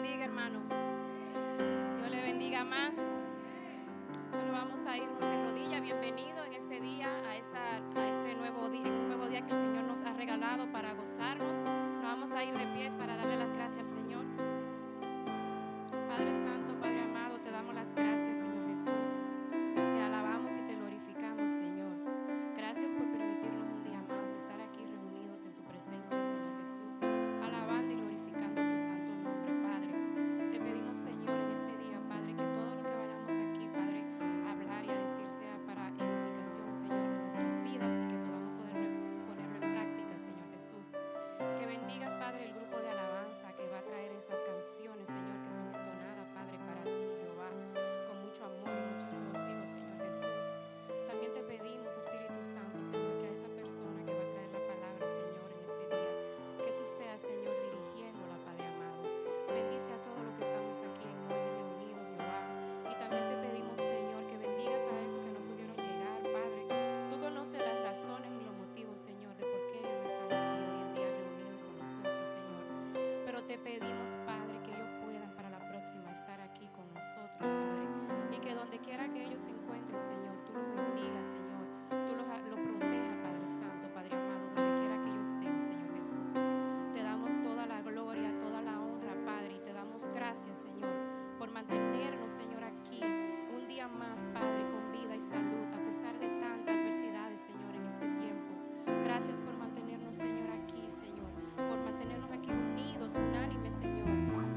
bendiga, hermanos. Dios le bendiga más. Bueno, vamos a irnos de rodillas. Bienvenido en este día a este nuevo día que el Señor nos ha regalado para gozarnos. Nos vamos a ir de pies para darle las gracias al Señor. Padre Santo, Padre amado, te damos las gracias, Señor Jesús. Te alabamos y te glorificamos, Señor. Gracias por permitirnos un día más estar aquí reunidos en tu presencia, Señor Jesús, alabando y glorificando tu santo nombre, Padre. Te pedimos, Señor, en este día, Padre, que todo lo que vayamos aquí, Padre, a hablar y a decir sea para edificación, Señor, de nuestras vidas y que podamos ponerlo en práctica, Señor Jesús. Que bendigas, Padre, el grupo de alabanza que va a traer esas canciones, Señor, que son entonadas, Padre, para ti, Jehová, con mucho amor y mucho regocijo, Señor Jesús. También te pedimos, Espíritu Santo, Señor, que a esa persona que va a traer la palabra, Señor, en este día, que tú seas, Señor, dirigiéndola, Padre amado. Bendice a todos los que estamos aquí en hoy reunidos, Jehová. Y también te pedimos, Señor, que bendigas a esos que no pudieron llegar, Padre. Tú conoces las razones y los motivos, Señor, de por qué ellos están aquí hoy en día reunidos con nosotros, Señor. Pero te pedimos, Padre, que ellos puedan para la próxima estar aquí con nosotros, Padre. Y que donde quiera que ellos se encuentren, Señor, tú los bendigas, Señor. Tú los protejas, Padre Santo, Padre amado, donde quiera que ellos estén, Señor Jesús. Te damos toda la gloria, toda la honra, Padre, y te damos gracias, Señor, por mantenernos, Señor, aquí un día más, Padre, con vida y salud, a pesar de tantas adversidades, Señor, en este tiempo. Gracias por mantenernos, Señor, aquí, Señor, por mantenernos aquí unidos, unánimes, Señor,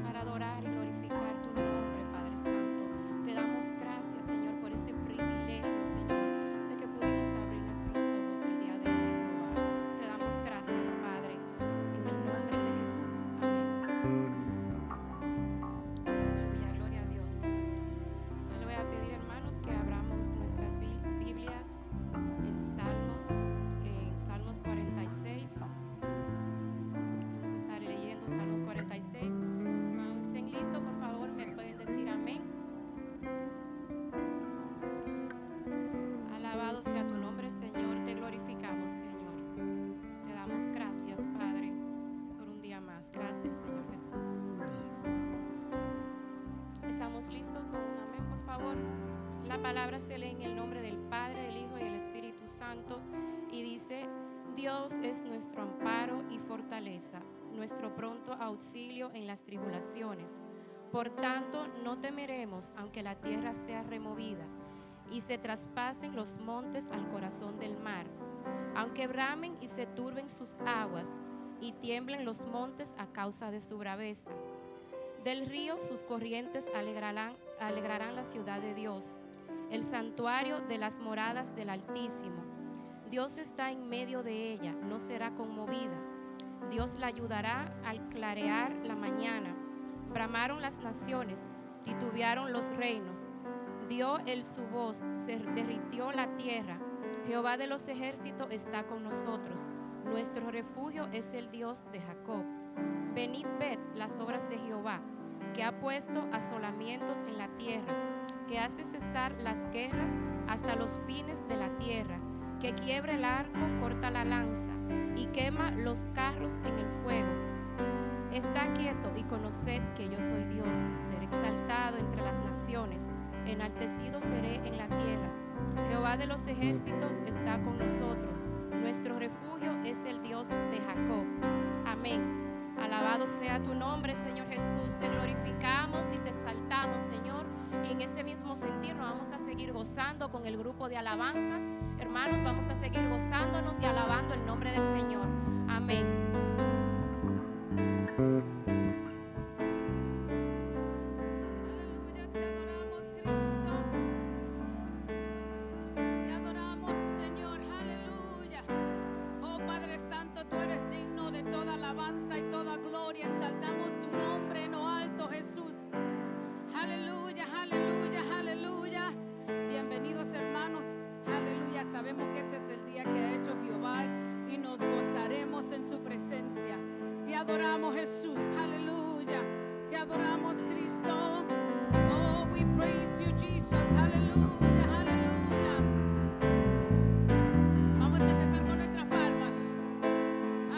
para adorar y glorificar tu nombre, Padre Santo. Te damos gracias, Señor, por este privilegio, Señor, de que pudimos abrir nuestros ojos el día de hoy, Jehová. Te damos gracias, Padre, en el nombre de Jesús. Amén. Aleluya, gloria a Dios. Yo le voy a pedir, hermanos, que abramos nuestras Biblias en Salmos 46. Vamos a estar leyendo Salmos 46. Cuando estén listos, por favor, me pueden decir amén. Alabado sea tu nombre, Señor. Te glorificamos, Señor. Te damos gracias, Padre, por un día más. Gracias, Señor Jesús. ¿Estamos listos con un amén, por favor? La palabra se lee en el nombre del Padre, del Hijo y del Espíritu Santo y dice: Dios es nuestro amparo y fortaleza, nuestro pronto auxilio en las tribulaciones. Por tanto, no temeremos aunque la tierra sea removida y se traspasen los montes al corazón del mar, aunque bramen y se turben sus aguas y tiemblen los montes a causa de su braveza. Del río sus corrientes alegrarán la ciudad de Dios, el santuario de las moradas del Altísimo. Dios está en medio de ella, no será conmovida. Dios la ayudará al clarear la mañana. Bramaron las naciones, titubearon los reinos. Dio él su voz, se derritió la tierra. Jehová de los ejércitos está con nosotros. Nuestro refugio es el Dios de Jacob. Venid, ved las obras de Jehová, que ha puesto asolamientos en la tierra, que hace cesar las guerras hasta los fines de la tierra, que quiebra el arco, corta la lanza y quema los carros en el fuego. Está quieto y conoced que yo soy Dios. Seré exaltado entre las naciones, enaltecido seré en la tierra. Jehová de los ejércitos está con nosotros. Nuestro refugio es el Dios de Jacob. Amén. Alabado sea tu nombre, Señor Jesús. Te glorificamos y te exaltamos, Señor. Y en ese mismo sentir nos vamos a seguir gozando con el grupo de alabanza. Hermanos, vamos a seguir gozándonos y alabando el nombre del Señor. Amén. Tú eres digno de toda alabanza y toda gloria. Exaltamos tu nombre en lo alto, Jesús. Aleluya, aleluya, aleluya. Bienvenidos, hermanos. Aleluya. Sabemos que este es el día que ha hecho Jehová y nos gozaremos en su presencia. Te adoramos, Jesús. Aleluya. Te adoramos, Cristo. Oh, we praise you, Jesus. Aleluya, aleluya. Vamos a empezar con nuestras palmas.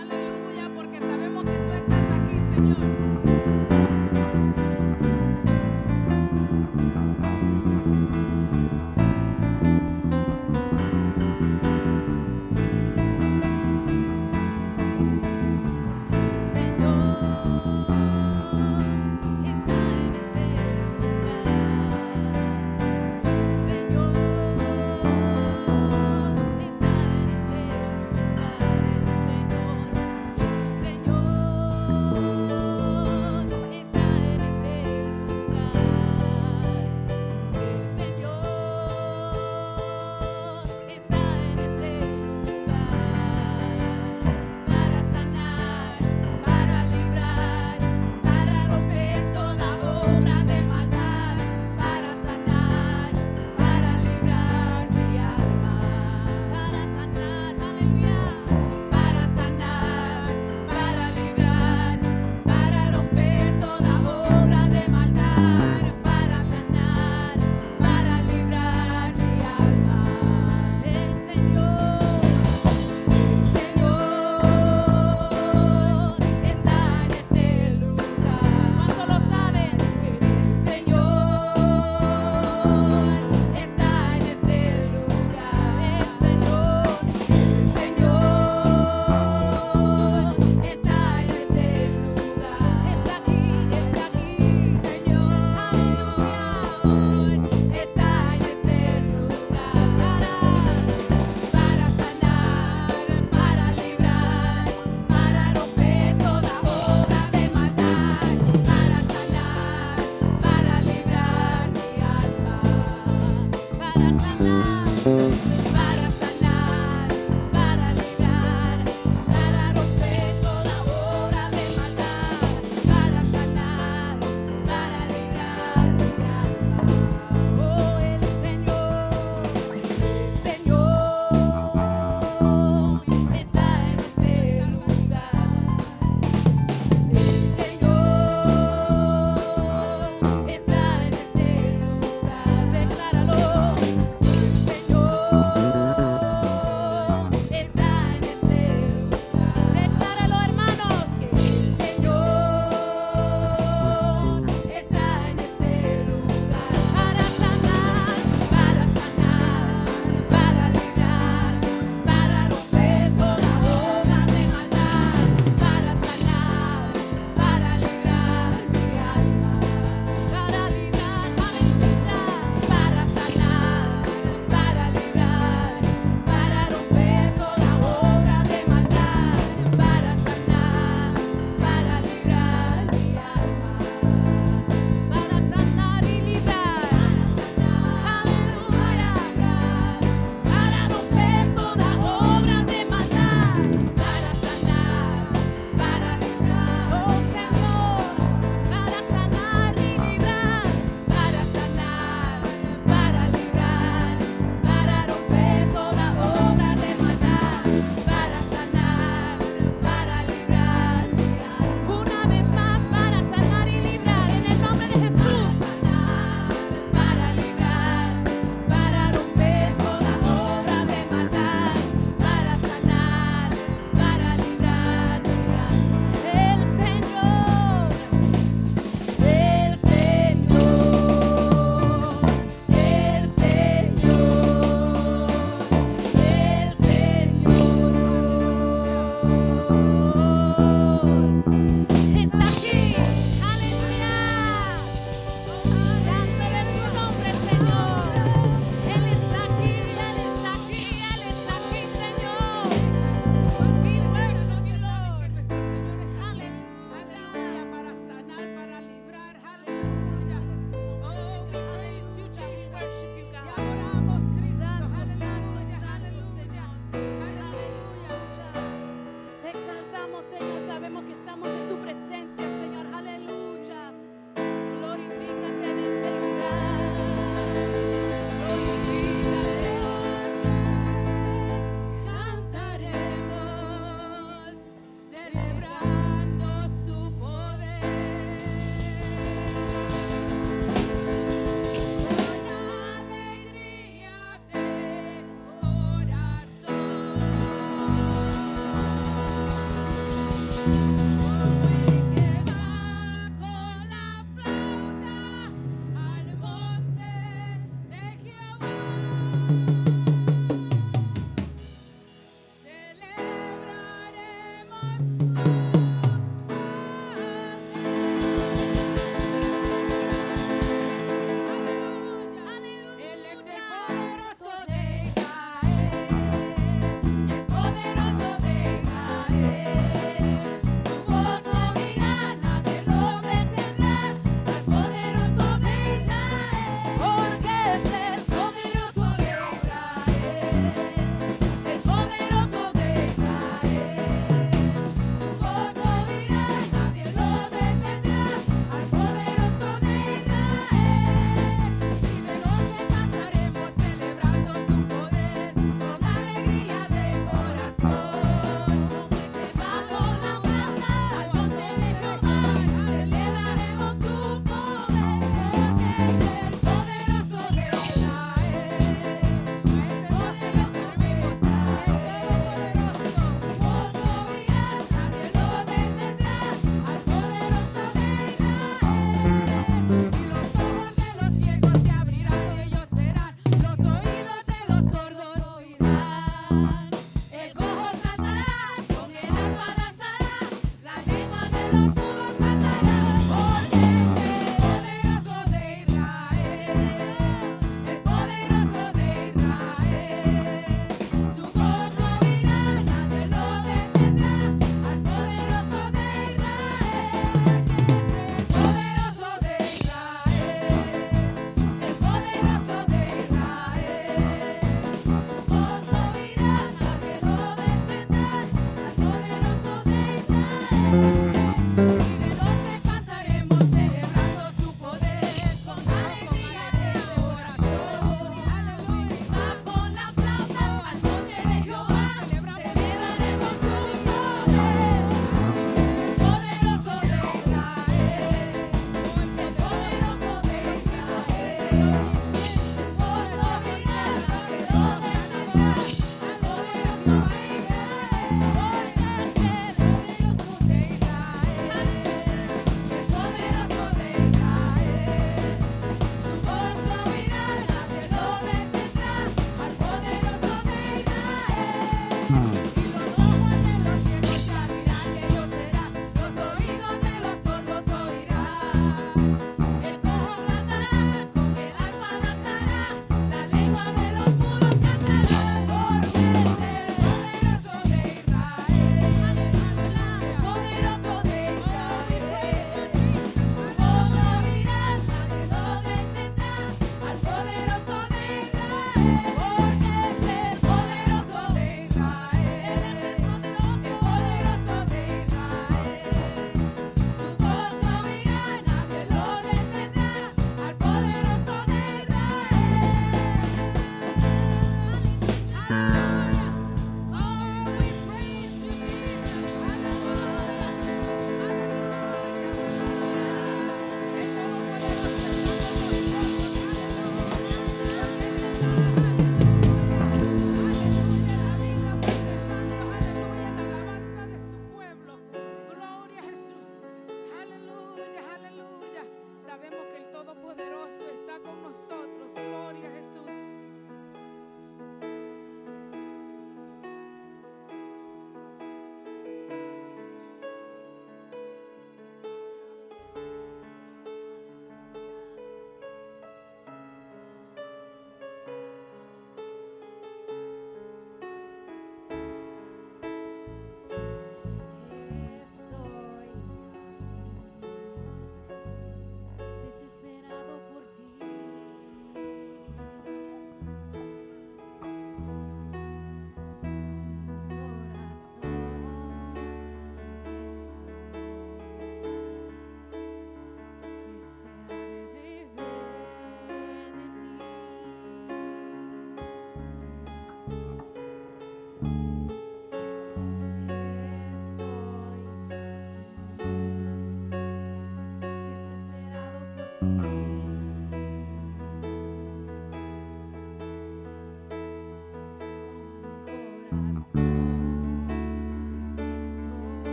Aleluya, porque sabemos que tú estás aquí, Señor.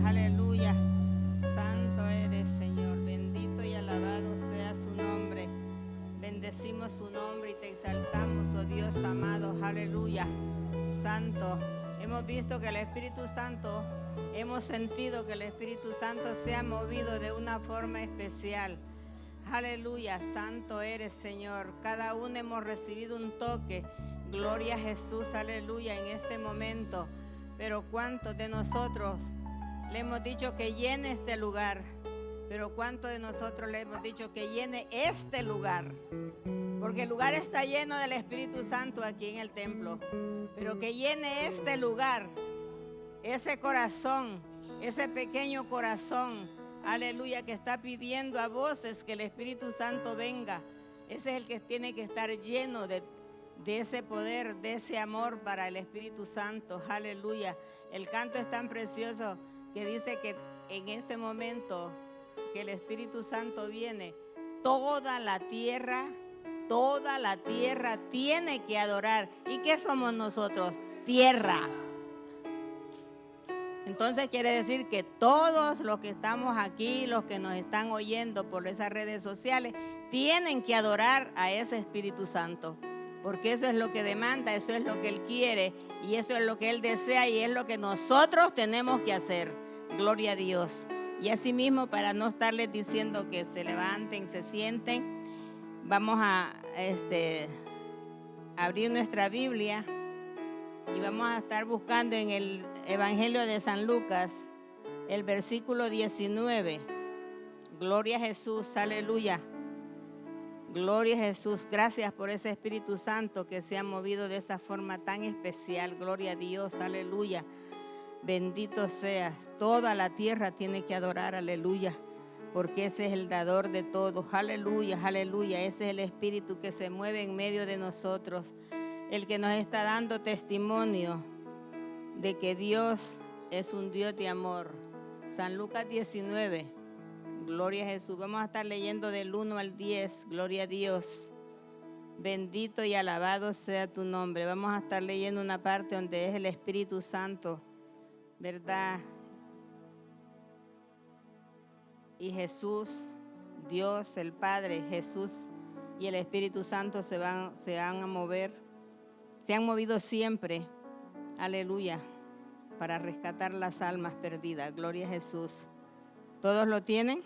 aleluya. Santo eres, Señor, bendito y alabado sea su nombre. Bendecimos su nombre y te exaltamos, oh Dios amado, aleluya. Santo, hemos visto que el Espíritu Santo, hemos sentido que el Espíritu Santo se ha movido de una forma especial. Aleluya, santo eres, Señor. Cada uno hemos recibido un toque. Gloria a Jesús, aleluya, en este momento. Pero ¿cuántos de nosotros le hemos dicho que llene este lugar? Pero ¿cuántos de nosotros le hemos dicho que llene este lugar? Porque el lugar está lleno del Espíritu Santo aquí en el templo. Pero que llene este lugar, ese corazón, ese pequeño corazón, aleluya, que está pidiendo a voces que el Espíritu Santo venga. Ese es el que tiene que estar lleno de ese poder, de ese amor para el Espíritu Santo, aleluya. El canto es tan precioso que dice que en este momento que el Espíritu Santo viene, toda la tierra tiene que adorar. ¿Y qué somos nosotros? Tierra. Entonces quiere decir que todos los que estamos aquí, los que nos están oyendo por esas redes sociales, tienen que adorar a ese Espíritu Santo. Porque eso es lo que demanda, eso es lo que Él quiere y eso es lo que Él desea y es lo que nosotros tenemos que hacer. Gloria a Dios. Y así mismo, para no estarles diciendo que se levanten, se sienten, vamos a abrir nuestra Biblia y vamos a estar buscando en el Evangelio de San Lucas, el versículo 19. Gloria a Jesús, aleluya. Gloria a Jesús, gracias por ese Espíritu Santo que se ha movido de esa forma tan especial. Gloria a Dios, aleluya. Bendito seas. Toda la tierra tiene que adorar, aleluya, porque ese es el dador de todos. Aleluya, aleluya. Ese es el Espíritu que se mueve en medio de nosotros, el que nos está dando testimonio de que Dios es un Dios de amor. San Lucas 19. Gloria a Jesús. Vamos a estar leyendo del 1 al 10. Gloria a Dios. Bendito y alabado sea tu nombre. Vamos a estar leyendo una parte donde es el Espíritu Santo, ¿verdad? Y Jesús, Dios, el Padre, Jesús y el Espíritu Santo se van a mover. Se han movido siempre, aleluya, para rescatar las almas perdidas. Gloria a Jesús. ¿Todos lo tienen?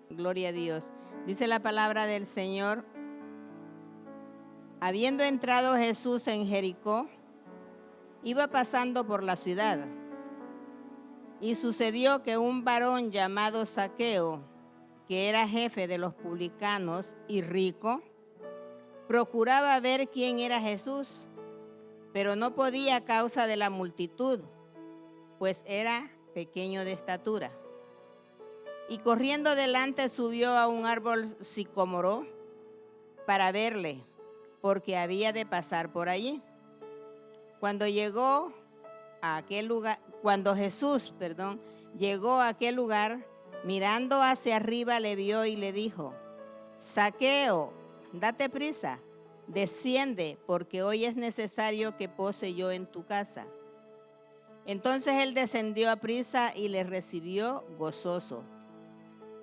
Gloria a Dios. Dice la palabra del Señor: habiendo entrado Jesús en Jericó, iba pasando por la ciudad. Y sucedió que un varón llamado Zaqueo, que era jefe de los publicanos y rico, procuraba ver quién era Jesús, pero no podía a causa de la multitud, pues era pequeño de estatura. Y corriendo delante subió a un árbol sicómoro para verle, porque había de pasar por allí. Cuando Jesús llegó a aquel lugar, mirando hacia arriba le vio y le dijo: Zaqueo, date prisa, desciende, porque hoy es necesario que pose yo en tu casa. Entonces él descendió a prisa y le recibió gozoso.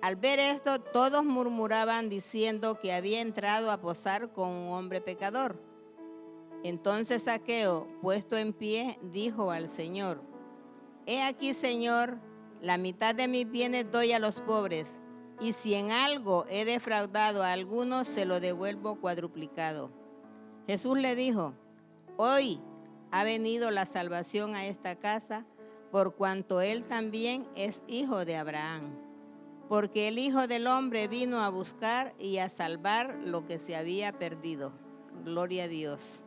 Al ver esto, todos murmuraban diciendo que había entrado a posar con un hombre pecador. Entonces Zaqueo, puesto en pie, dijo al Señor: He aquí, Señor, la mitad de mis bienes doy a los pobres, y si en algo he defraudado a alguno, se lo devuelvo cuadruplicado. Jesús le dijo: Hoy ha venido la salvación a esta casa, por cuanto él también es hijo de Abraham. Porque el Hijo del Hombre vino a buscar y a salvar lo que se había perdido. Gloria a Dios.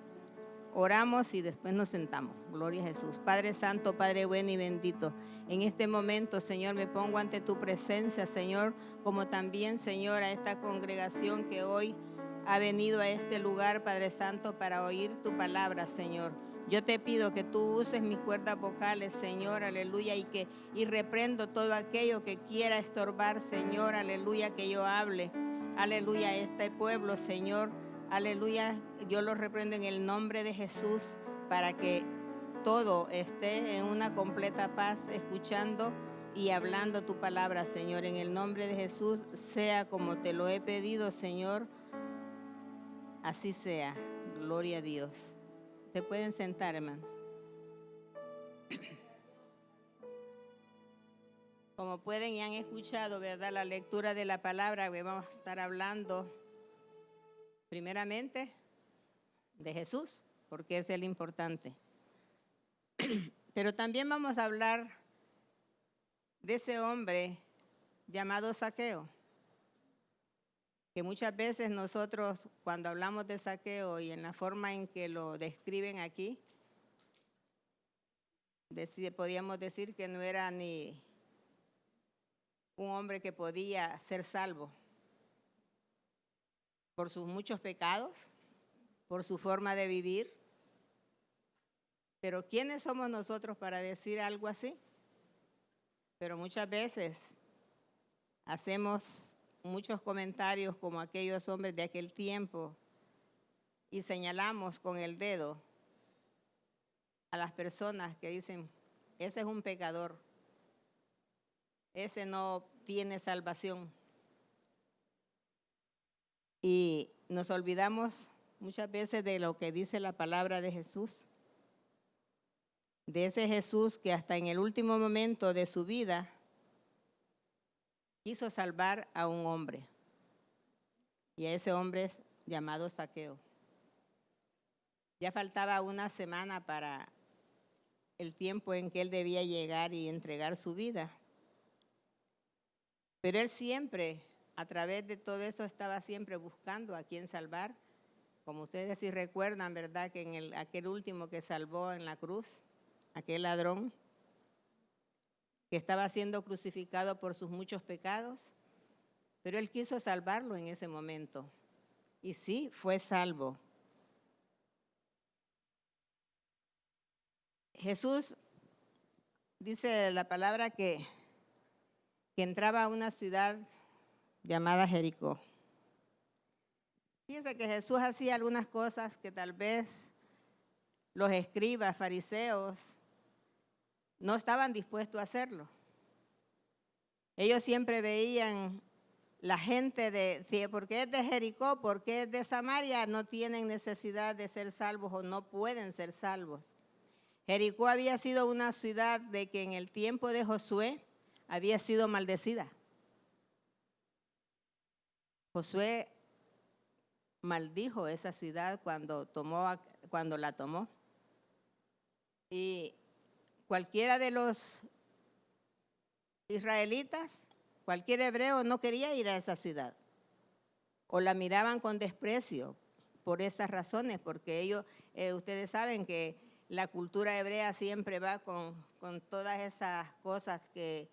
Oramos y después nos sentamos. Gloria a Jesús. Padre Santo, Padre bueno y bendito, en este momento, Señor, me pongo ante tu presencia, Señor, como también, Señor, a esta congregación que hoy ha venido a este lugar, Padre Santo, para oír tu palabra, Señor. Yo te pido que tú uses mis cuerdas vocales, Señor, aleluya, y reprendo todo aquello que quiera estorbar, Señor, aleluya, que yo hable, aleluya, a este pueblo, Señor, aleluya, yo lo reprendo en el nombre de Jesús, para que todo esté en una completa paz, escuchando y hablando tu palabra, Señor. En el nombre de Jesús, sea como te lo he pedido, Señor, así sea. Gloria a Dios. Se pueden sentar, hermano. Como pueden y han escuchado, ¿verdad?, la lectura de la palabra, que vamos a estar hablando primeramente de Jesús, porque es el importante. Pero también vamos a hablar de ese hombre llamado Zaqueo, que muchas veces nosotros cuando hablamos de Zaqueo y en la forma en que lo describen aquí, podíamos decir que no era ni un hombre que podía ser salvo por sus muchos pecados, por su forma de vivir. Pero ¿quiénes somos nosotros para decir algo así? Pero muchas veces hacemos muchos comentarios como aquellos hombres de aquel tiempo y señalamos con el dedo a las personas que dicen, ese es un pecador, ese no tiene salvación. Y nos olvidamos muchas veces de lo que dice la palabra de Jesús, de ese Jesús que hasta en el último momento de su vida quiso salvar a un hombre, y a ese hombre es llamado Zaqueo. Ya faltaba una semana para el tiempo en que él debía llegar y entregar su vida. Pero él siempre, a través de todo eso, estaba siempre buscando a quién salvar. Como ustedes sí recuerdan, ¿verdad?, que en aquel último que salvó en la cruz, aquel ladrón que estaba siendo crucificado por sus muchos pecados, pero él quiso salvarlo en ese momento. Y sí, fue salvo. Jesús dice la palabra que entraba a una ciudad llamada Jericó. Fíjense que Jesús hacía algunas cosas que tal vez los escribas, fariseos, no estaban dispuestos a hacerlo. Ellos siempre veían la gente porque es de Jericó, porque es de Samaria, no tienen necesidad de ser salvos o no pueden ser salvos. Jericó había sido una ciudad de que en el tiempo de Josué había sido maldecida. Josué maldijo esa ciudad cuando la tomó. Y cualquiera de los israelitas, cualquier hebreo no quería ir a esa ciudad. O la miraban con desprecio por esas razones, porque ellos, ustedes saben que la cultura hebrea siempre va con todas esas cosas que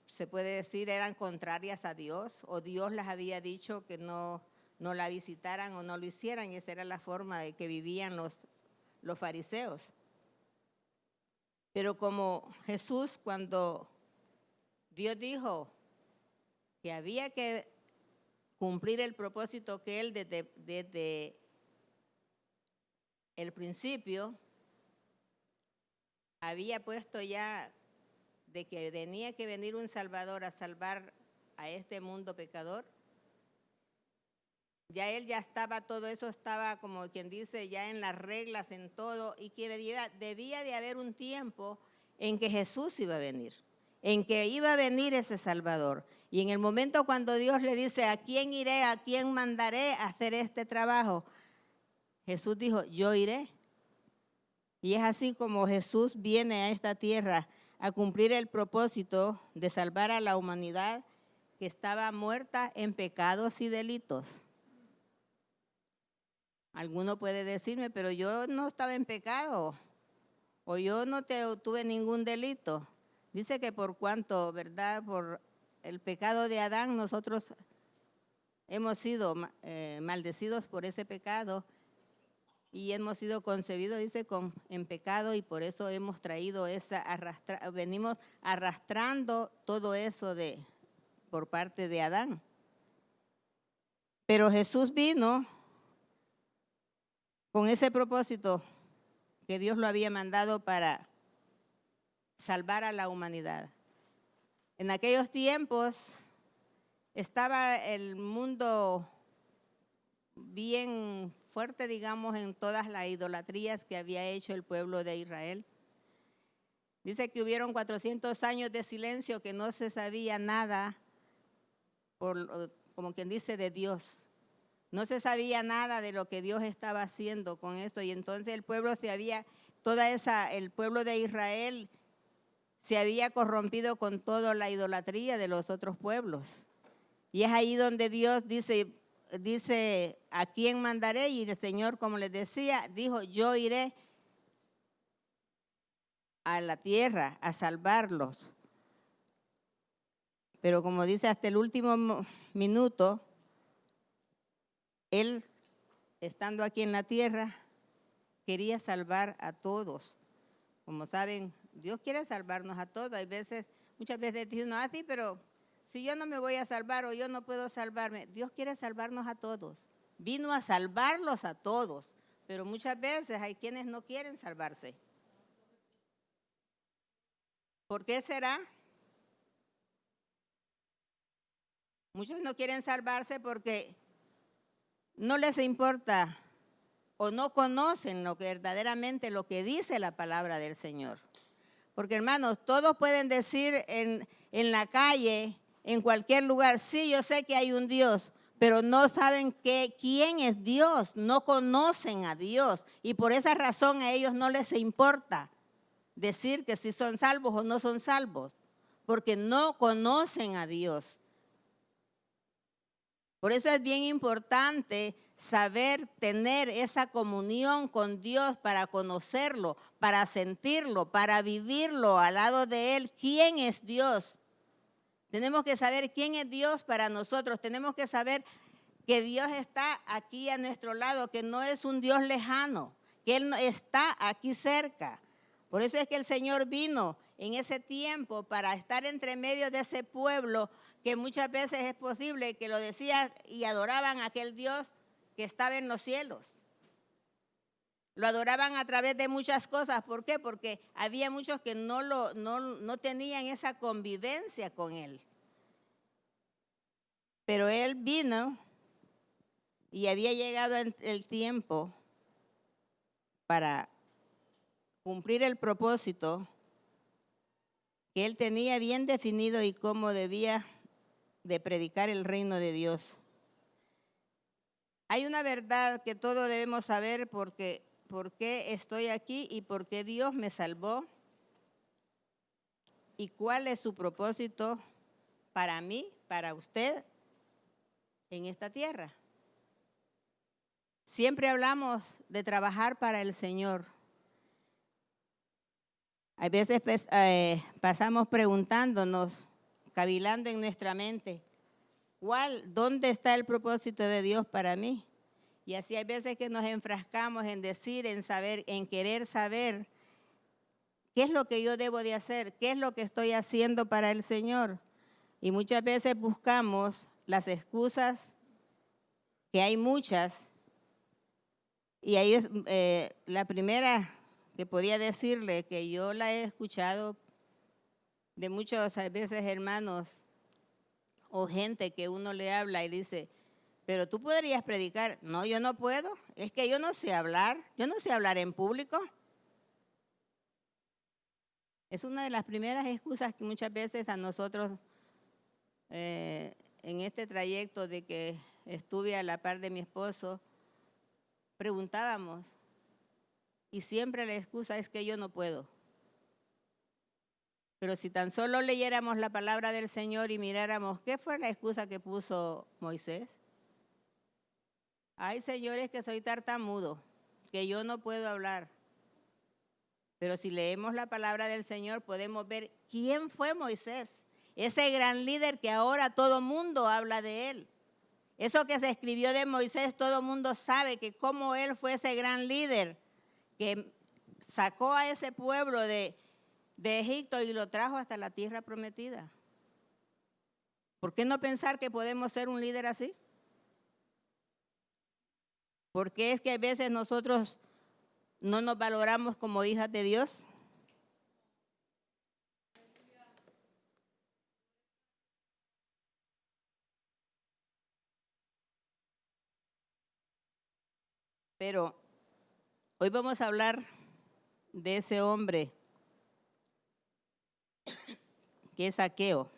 se puede decir eran contrarias a Dios, o Dios las había dicho que no la visitaran o no lo hicieran, y esa era la forma de que vivían los fariseos. Pero como Jesús, cuando Dios dijo que había que cumplir el propósito que él desde el principio había puesto ya, de que tenía que venir un Salvador a salvar a este mundo pecador, ya él ya estaba, todo eso estaba como quien dice ya en las reglas, en todo, y que debía de haber un tiempo en que Jesús iba a venir, en que iba a venir ese Salvador. Y en el momento cuando Dios le dice, ¿a quién iré, a quién mandaré a hacer este trabajo? Jesús dijo, yo iré. Y es así como Jesús viene a esta tierra a cumplir el propósito de salvar a la humanidad que estaba muerta en pecados y delitos. Alguno puede decirme, pero yo no estaba en pecado, o yo no tuve ningún delito. Dice que por cuanto, ¿verdad?, por el pecado de Adán, nosotros hemos sido maldecidos por ese pecado y hemos sido concebidos, dice, en pecado, y por eso hemos traído venimos arrastrando todo eso por parte de Adán. Pero Jesús vino con ese propósito que Dios lo había mandado para salvar a la humanidad. En aquellos tiempos estaba el mundo bien fuerte, digamos, en todas las idolatrías que había hecho el pueblo de Israel. Dice que hubieron 400 años de silencio, que no se sabía nada, como quien dice, de Dios. No se sabía nada de lo que Dios estaba haciendo con esto. Y entonces el pueblo el pueblo de Israel se había corrompido con toda la idolatría de los otros pueblos. Y es ahí donde Dios dice, ¿a quién mandaré? Y el Señor, como les decía, dijo, yo iré a la tierra a salvarlos. Pero como dice, hasta el último minuto, Él, estando aquí en la tierra, quería salvar a todos. Como saben, Dios quiere salvarnos a todos. Muchas veces dicen, no, así, pero si yo no me voy a salvar o yo no puedo salvarme, Dios quiere salvarnos a todos. Vino a salvarlos a todos, pero muchas veces hay quienes no quieren salvarse. ¿Por qué será? Muchos no quieren salvarse porque no les importa o no conocen verdaderamente lo que dice la palabra del Señor. Porque hermanos, todos pueden decir en la calle, en cualquier lugar, sí, yo sé que hay un Dios, pero no saben quién es Dios, no conocen a Dios. Y por esa razón a ellos no les importa decir que si son salvos o no son salvos, porque no conocen a Dios. Por eso es bien importante saber tener esa comunión con Dios para conocerlo, para sentirlo, para vivirlo al lado de Él. ¿Quién es Dios? Tenemos que saber quién es Dios para nosotros. Tenemos que saber que Dios está aquí a nuestro lado, que no es un Dios lejano, que Él está aquí cerca. Por eso es que el Señor vino en ese tiempo para estar entre medio de ese pueblo que muchas veces es posible que lo decía y adoraban a aquel Dios que estaba en los cielos. Lo adoraban a través de muchas cosas. ¿Por qué? Porque había muchos que no tenían esa convivencia con Él. Pero Él vino y había llegado el tiempo para cumplir el propósito que Él tenía bien definido y cómo debía de predicar el reino de Dios. Hay una verdad que todos debemos saber por qué estoy aquí y por qué Dios me salvó y cuál es su propósito para mí, para usted en esta tierra. Siempre hablamos de trabajar para el Señor. A veces pasamos preguntándonos, cavilando en nuestra mente, ¿dónde está el propósito de Dios para mí? Y así hay veces que nos enfrascamos en decir, en saber, en querer saber qué es lo que yo debo de hacer, qué es lo que estoy haciendo para el Señor. Y muchas veces buscamos las excusas, que hay muchas, y ahí es la primera que podía decirle, que yo la he escuchado de muchos a veces hermanos o gente que uno le habla y dice, pero tú podrías predicar. No, yo no puedo, es que yo no sé hablar en público. Es una de las primeras excusas que muchas veces a nosotros en este trayecto de que estuve a la par de mi esposo, preguntábamos, y siempre la excusa es que yo no puedo. Pero si tan solo leyéramos la palabra del Señor y miráramos, ¿qué fue la excusa que puso Moisés? Ay, señores, que soy tartamudo, que yo no puedo hablar. Pero si leemos la palabra del Señor, podemos ver quién fue Moisés, ese gran líder que ahora todo mundo habla de él. Eso que se escribió de Moisés, todo mundo sabe que cómo él fue ese gran líder que sacó a ese pueblo de Egipto y lo trajo hasta la tierra prometida. ¿Por qué no pensar que podemos ser un líder así? Porque es que a veces nosotros no nos valoramos como hijas de Dios. Pero hoy vamos a hablar de ese hombre que es Zaqueo.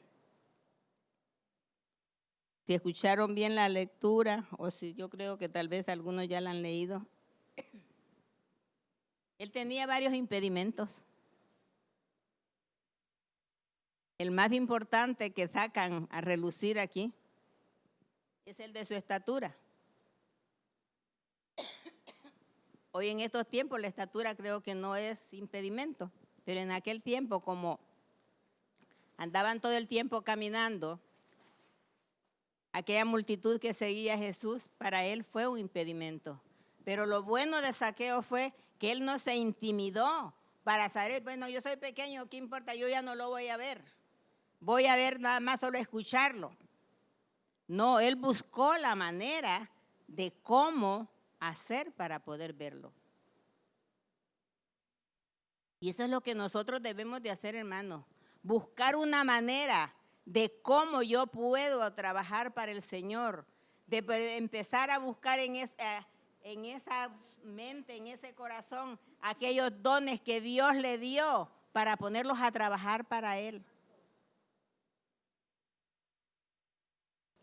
Si escucharon bien la lectura, o si yo creo que tal vez algunos ya la han leído, él tenía varios impedimentos. El más importante que sacan a relucir aquí es el de su estatura. Hoy en estos tiempos la estatura creo que no es impedimento, pero en aquel tiempo, como andaban todo el tiempo caminando, aquella multitud que seguía a Jesús, para él fue un impedimento. Pero lo bueno de Zaqueo fue que él no se intimidó para saber, bueno, yo soy pequeño, ¿qué importa? Yo ya no lo voy a ver. Voy a ver nada más solo escucharlo. No, él buscó la manera de cómo hacer para poder verlo. Y eso es lo que nosotros debemos de hacer, hermanos. Buscar una manera de cómo yo puedo trabajar para el Señor. De empezar a buscar en esa mente, en ese corazón, aquellos dones que Dios le dio para ponerlos a trabajar para Él.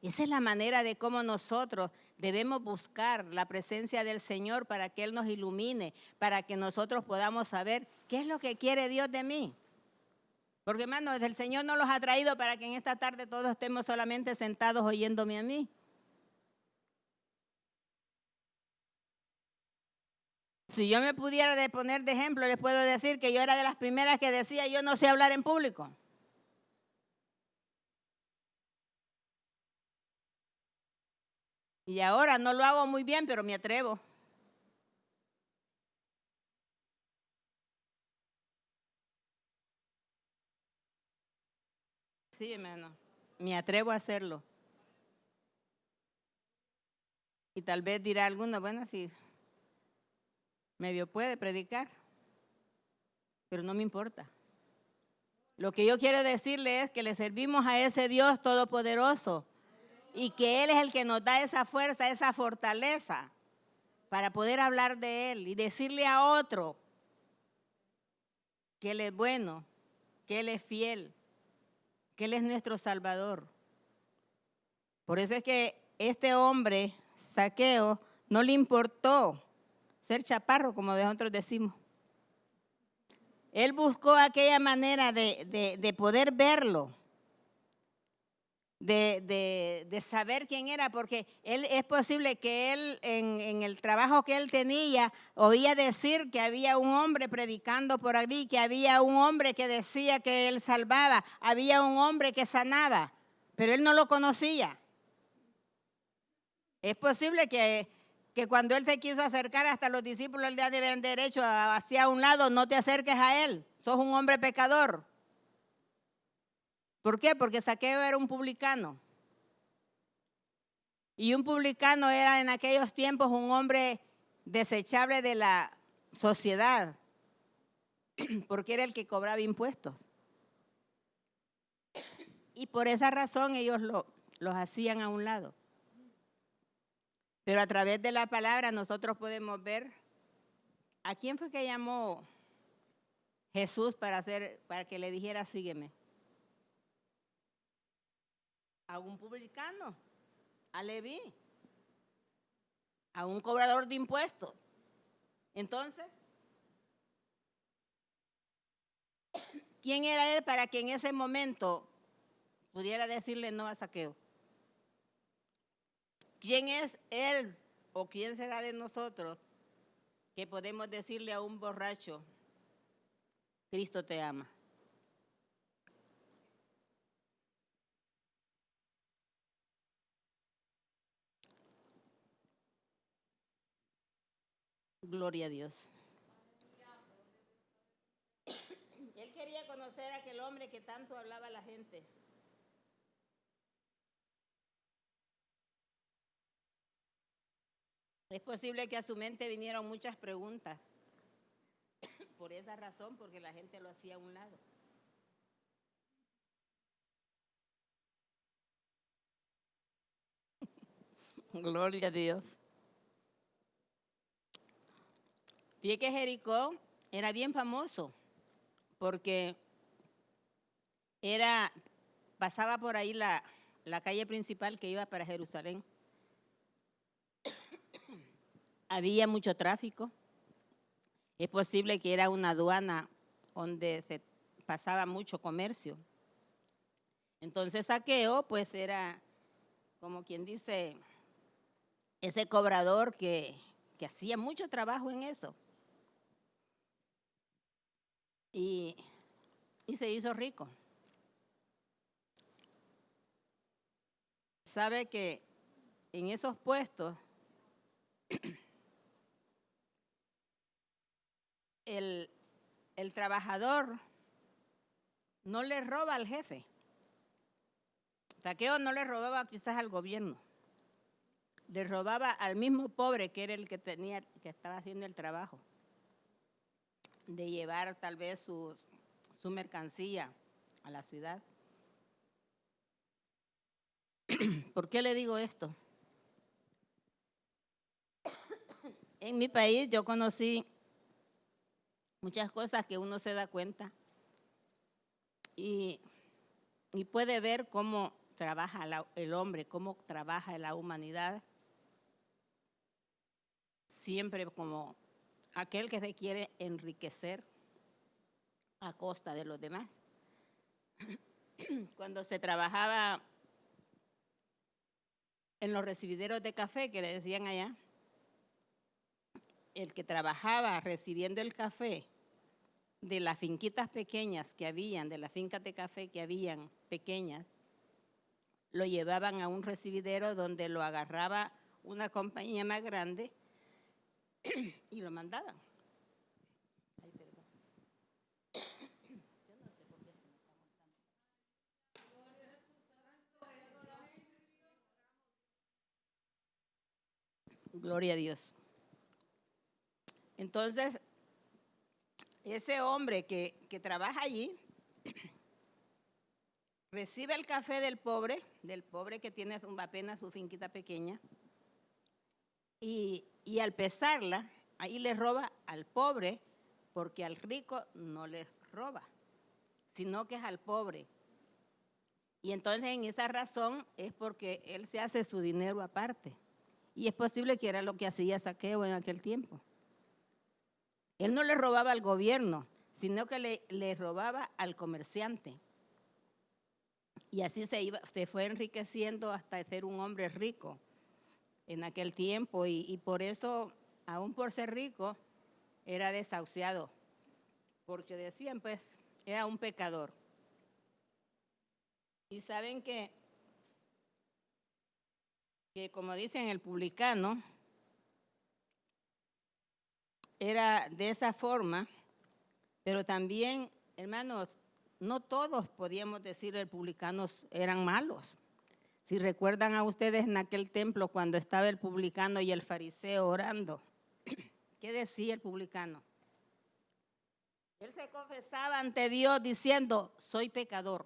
Esa es la manera de cómo nosotros debemos buscar la presencia del Señor para que Él nos ilumine, para que nosotros podamos saber qué es lo que quiere Dios de mí. Porque, hermanos, el Señor no los ha traído para que en esta tarde todos estemos solamente sentados oyéndome a mí. Si yo me pudiera poner de ejemplo, les puedo decir que yo era de las primeras que decía, yo no sé hablar en público. Y ahora no lo hago muy bien, pero me atrevo. Sí, hermano, me atrevo a hacerlo. Y tal vez dirá alguno, bueno, sí, medio puede predicar, pero no me importa. Lo que yo quiero decirle es que le servimos a ese Dios todopoderoso y que Él es el que nos da esa fuerza, esa fortaleza para poder hablar de Él y decirle a otro que Él es bueno, que Él es fiel, que Él es nuestro Salvador. Por eso es que este hombre, Zaqueo, no le importó ser chaparro, como nosotros decimos. Él buscó aquella manera de poder verlo, de saber quién era, porque él, es posible que él en el trabajo que él tenía oía decir que había un hombre predicando por allí, que había un hombre que decía que él salvaba, había un hombre que sanaba, pero él no lo conocía. Es posible que cuando él se quiso acercar hasta los discípulos le debieron derecho hacia un lado, no te acerques a él, sos un hombre pecador. ¿Por qué? Porque Zaqueo era un publicano. Y un publicano era en aquellos tiempos un hombre desechable de la sociedad, porque era el que cobraba impuestos. Y por esa razón ellos los hacían a un lado. Pero a través de la palabra nosotros podemos ver a quién fue que llamó Jesús para que le dijera sígueme. A un publicano, a Leví, a un cobrador de impuestos. Entonces, ¿quién era él para que en ese momento pudiera decirle no a Zaqueo? ¿Quién es él o quién será de nosotros que podemos decirle a un borracho, Cristo te ama? Gloria a Dios. Él quería conocer a aquel hombre que tanto hablaba a la gente. Es posible que a su mente vinieron muchas preguntas. por esa razón, porque la gente lo hacía a un lado. Gloria a Dios. Fíjate que Jericó era bien famoso porque pasaba por ahí la calle principal que iba para Jerusalén. Había mucho tráfico. Es posible que era una aduana donde se pasaba mucho comercio. Entonces Zaqueo pues era, como quien dice, ese cobrador que hacía mucho trabajo en eso. Y se hizo rico. Sabe que en esos puestos el trabajador no le roba al jefe. Zaqueo no le robaba quizás al gobierno, le robaba al mismo pobre que era el que estaba haciendo el trabajo de llevar tal vez su mercancía a la ciudad. ¿Por qué le digo esto? En mi país yo conocí muchas cosas que uno se da cuenta y puede ver cómo trabaja el hombre, cómo trabaja la humanidad, siempre como aquel que se quiere enriquecer a costa de los demás. Cuando se trabajaba en los recibideros de café, que le decían allá, el que trabajaba recibiendo el café de las finquitas pequeñas que habían, de las fincas de café que habían pequeñas, lo llevaban a un recibidero donde lo agarraba una compañía más grande y lo mandaban. Ay, perdón. Yo no sé por qué se me está montando. Gloria a Dios. Entonces, ese hombre que trabaja allí, recibe el café del pobre que tiene apenas su finquita pequeña, y al pesarla, ahí le roba al pobre, porque al rico no les roba, sino que es al pobre. Y entonces en esa razón es porque él se hace su dinero aparte. Y es posible que era lo que hacía Zaqueo en aquel tiempo. Él no le robaba al gobierno, sino que le robaba al comerciante. Y así se fue enriqueciendo hasta ser un hombre rico en aquel tiempo. Y por eso, aún por ser rico, era desahuciado. Porque decían, pues, era un pecador. Y saben que como dicen, el publicano era de esa forma, pero también, hermanos, no todos podíamos decir el publicanos eran malos. Si recuerdan a ustedes en aquel templo cuando estaba el publicano y el fariseo orando, ¿qué decía el publicano? Él se confesaba ante Dios diciendo, soy pecador.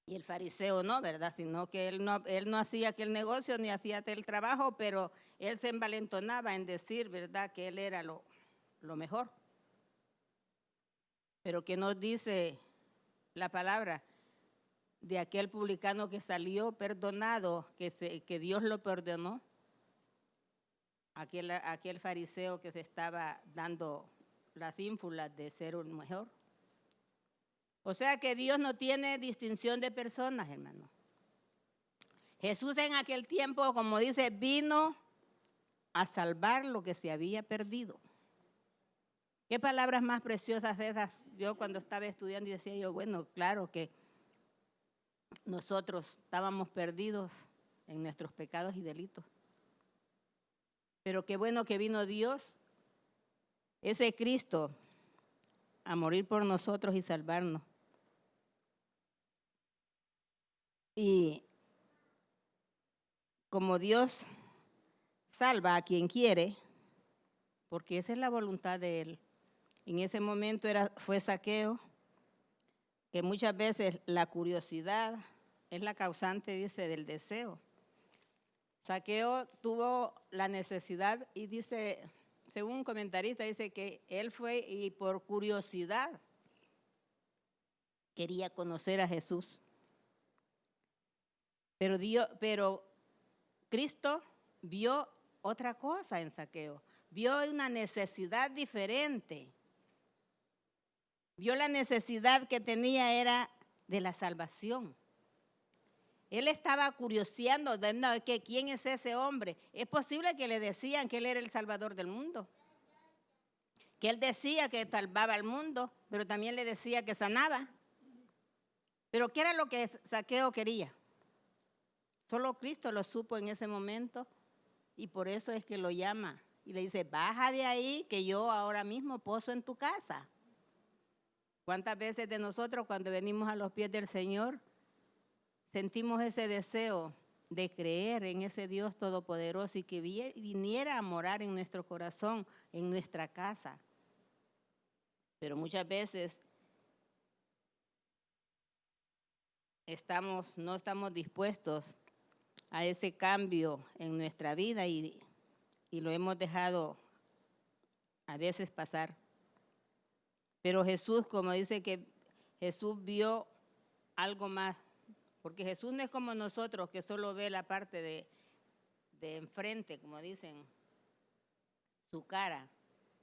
Y el fariseo no, ¿verdad? Sino que él no hacía aquel negocio ni hacía aquel trabajo, pero él se envalentonaba en decir, ¿verdad?, que él era lo mejor. Pero ¿qué nos dice la palabra de aquel publicano que salió perdonado, que Dios lo perdonó? Aquel fariseo que se estaba dando las ínfulas de ser un mejor. O sea que Dios no tiene distinción de personas, hermano. Jesús en aquel tiempo, como dice, vino a salvar lo que se había perdido. ¿Qué palabras más preciosas de esas? Yo cuando estaba estudiando decía yo, bueno, claro que nosotros estábamos perdidos en nuestros pecados y delitos. Pero qué bueno que vino Dios, ese Cristo, a morir por nosotros y salvarnos. Y como Dios salva a quien quiere, porque esa es la voluntad de Él. En ese momento fue Zaqueo, que muchas veces la curiosidad es la causante, dice, del deseo. Zaqueo tuvo la necesidad y dice, según un comentarista, dice que él fue y por curiosidad quería conocer a Jesús. Pero Cristo vio otra cosa en Zaqueo, vio una necesidad diferente. Vio la necesidad que tenía era de la salvación. Él estaba curioseando de que quién es ese hombre. Es posible que le decían que él era el salvador del mundo, que él decía que salvaba al mundo, pero también le decía que sanaba. Pero ¿qué era lo que Zaqueo quería? Solo Cristo lo supo en ese momento y por eso es que lo llama y le dice, baja de ahí que yo ahora mismo poso en tu casa. ¿Cuántas veces de nosotros cuando venimos a los pies del Señor sentimos ese deseo de creer en ese Dios todopoderoso y que viniera a morar en nuestro corazón, en nuestra casa? Pero muchas veces no estamos dispuestos a ese cambio en nuestra vida y lo hemos dejado a veces pasar. Pero Jesús, como dice que Jesús vio algo más, porque Jesús no es como nosotros que solo ve la parte de enfrente, como dicen, su cara.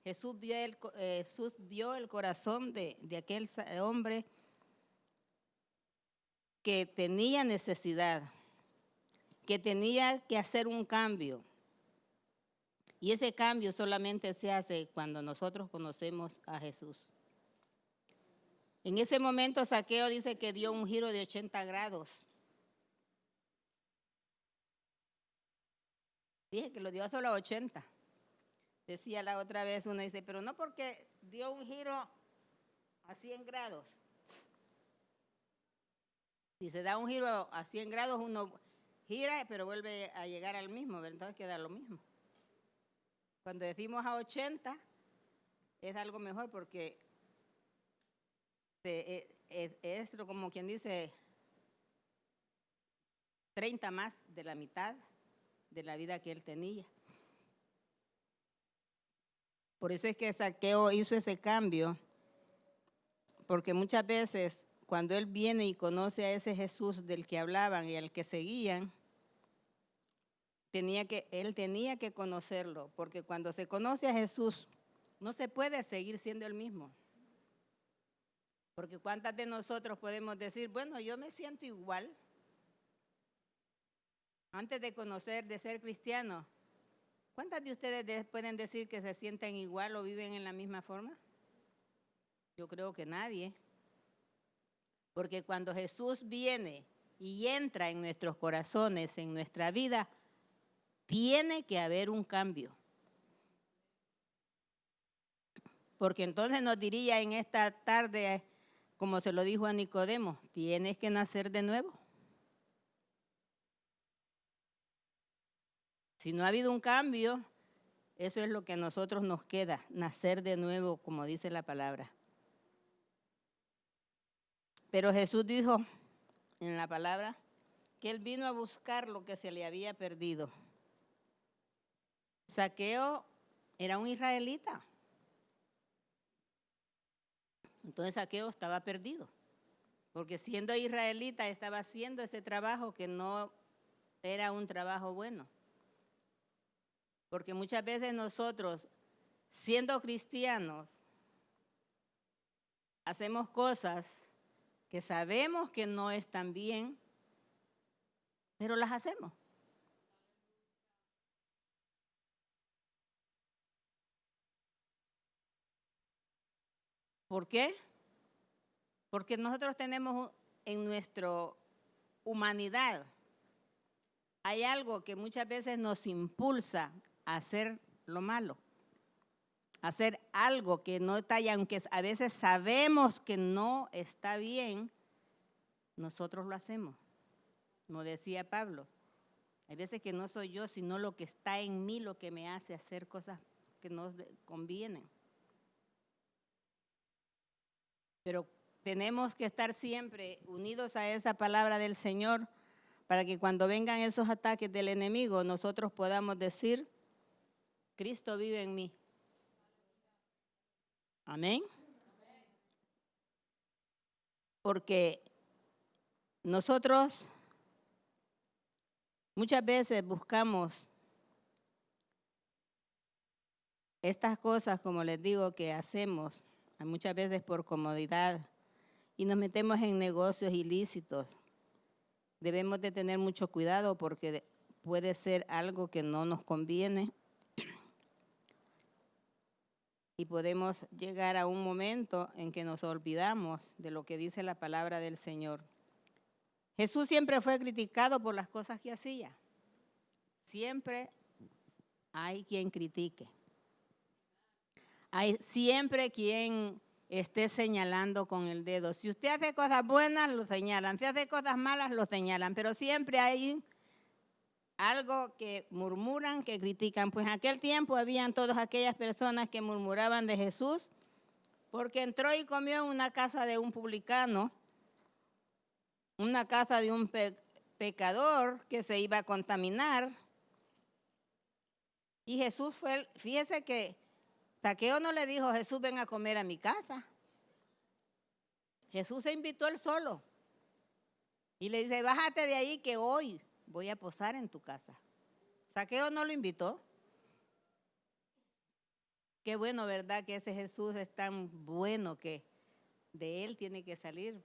Jesús vio el corazón de aquel hombre que tenía necesidad, que tenía que hacer un cambio. Y ese cambio solamente se hace cuando nosotros conocemos a Jesús. En ese momento Zaqueo dice que dio un giro de 80 grados. Dije que lo dio solo a 80. Decía la otra vez, uno dice, pero no porque dio un giro a 100 grados. Si se da un giro a 100 grados, uno gira, pero vuelve a llegar al mismo, entonces queda lo mismo. Cuando decimos a 80, es algo mejor porque es como quien dice 30 más de la mitad de la vida que él tenía. Por eso es que Zaqueo hizo ese cambio, porque muchas veces cuando él viene y conoce a ese Jesús del que hablaban y al que seguían, él tenía que conocerlo, porque cuando se conoce a Jesús, no se puede seguir siendo el mismo. Porque ¿cuántas de nosotros podemos decir, bueno, yo me siento igual? Antes de conocer, de ser cristiano, ¿cuántas de ustedes pueden decir que se sienten igual o viven en la misma forma? Yo creo que nadie. Porque cuando Jesús viene y entra en nuestros corazones, en nuestra vida, tiene que haber un cambio. Porque entonces nos diría en esta tarde, como se lo dijo a Nicodemo, tienes que nacer de nuevo. Si no ha habido un cambio, eso es lo que a nosotros nos queda, nacer de nuevo, como dice la palabra. Pero Jesús dijo en la palabra que él vino a buscar lo que se le había perdido. Zaqueo era un israelita. Entonces Zaqueo estaba perdido, porque siendo israelita estaba haciendo ese trabajo que no era un trabajo bueno. Porque muchas veces nosotros, siendo cristianos, hacemos cosas que sabemos que no están bien, pero las hacemos. ¿Por qué? Porque nosotros tenemos en nuestra humanidad, hay algo que muchas veces nos impulsa a hacer lo malo, a hacer algo que no está, y aunque a veces sabemos que no está bien, nosotros lo hacemos. Como decía Pablo, hay veces que no soy yo, sino lo que está en mí lo que me hace hacer cosas que nos convienen. Pero tenemos que estar siempre unidos a esa palabra del Señor para que cuando vengan esos ataques del enemigo, nosotros podamos decir, Cristo vive en mí. Amén. Porque nosotros muchas veces buscamos estas cosas, como les digo, que hacemos, muchas veces por comodidad, y nos metemos en negocios ilícitos. Debemos de tener mucho cuidado porque puede ser algo que no nos conviene y podemos llegar a un momento en que nos olvidamos de lo que dice la palabra del Señor. Jesús siempre fue criticado por las cosas que hacía. Siempre hay quien critique. Hay siempre quien esté señalando con el dedo. Si usted hace cosas buenas, lo señalan. Si hace cosas malas, lo señalan. Pero siempre hay algo que murmuran, que critican. Pues en aquel tiempo habían todas aquellas personas que murmuraban de Jesús porque entró y comió en una casa de un publicano, una casa de un pecador que se iba a contaminar. Y Jesús fue, fíjese que Zaqueo no le dijo, Jesús, ven a comer a mi casa. Jesús se invitó él solo. Y le dice, bájate de ahí que hoy voy a posar en tu casa. Zaqueo no lo invitó. Qué bueno, ¿verdad? Que ese Jesús es tan bueno que de él tiene que salir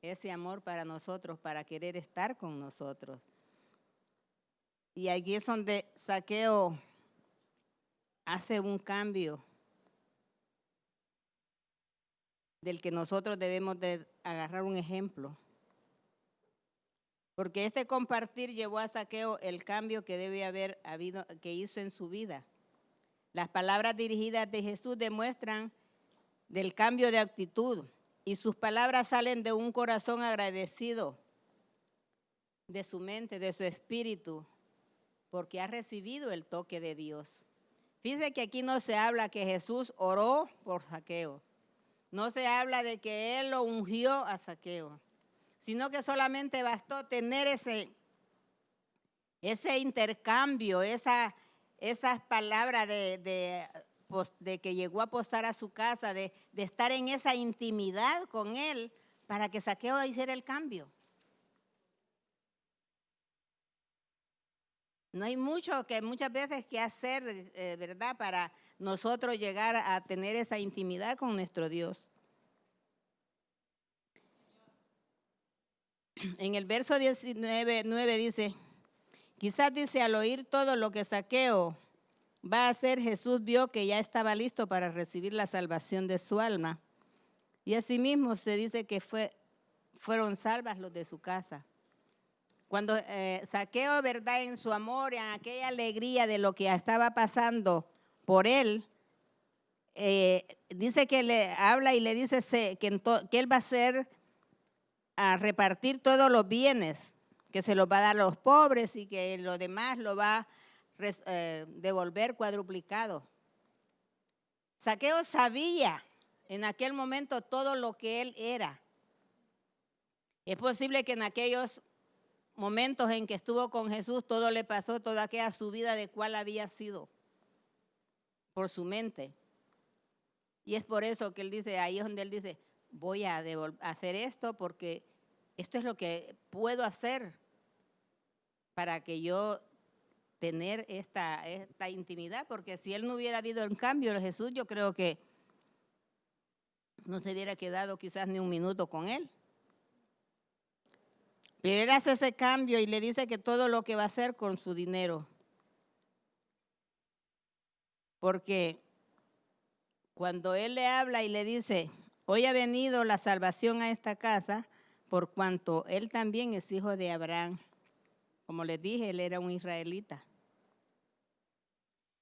ese amor para nosotros, para querer estar con nosotros. Y aquí es donde Zaqueo hace un cambio del que nosotros debemos de agarrar un ejemplo. Porque este compartir llevó a Zaqueo el cambio que debe haber habido, que hizo en su vida. Las palabras dirigidas de Jesús demuestran del cambio de actitud y sus palabras salen de un corazón agradecido, de su mente, de su espíritu, porque ha recibido el toque de Dios. Fíjense que aquí no se habla que Jesús oró por Zaqueo. No se habla de que él lo ungió a Zaqueo, sino que solamente bastó tener ese intercambio, esas palabras de que llegó a posar a su casa, de estar en esa intimidad con él, para que Zaqueo hiciera el cambio. No hay muchas veces que hacer, ¿verdad?, para nosotros llegar a tener esa intimidad con nuestro Dios. En el verso 19:9 dice, quizás dice, al oír todo lo que Zaqueo va a hacer, Jesús vio que ya estaba listo para recibir la salvación de su alma. Y asimismo se dice que fueron salvas los de su casa. Cuando Zaqueo, ¿verdad?, en su amor, en aquella alegría de lo que estaba pasando por él, dice que le habla y le dice que él va a repartir todos los bienes, que se los va a dar a los pobres y que lo demás lo va a devolver cuadruplicado. Zaqueo sabía en aquel momento todo lo que él era. Es posible que en aquellos momentos en que estuvo con Jesús, todo le pasó, toda aquella su vida de cuál había sido por su mente. Y es por eso que él dice, ahí es donde él dice, voy a hacer esto porque esto es lo que puedo hacer para que yo tener esta intimidad, porque si él no hubiera habido el cambio de Jesús, yo creo que no se hubiera quedado quizás ni un minuto con él. Pero él hace ese cambio y le dice que todo lo que va a hacer con su dinero. Porque cuando él le habla y le dice, hoy ha venido la salvación a esta casa, por cuanto él también es hijo de Abraham. Como les dije, él era un israelita.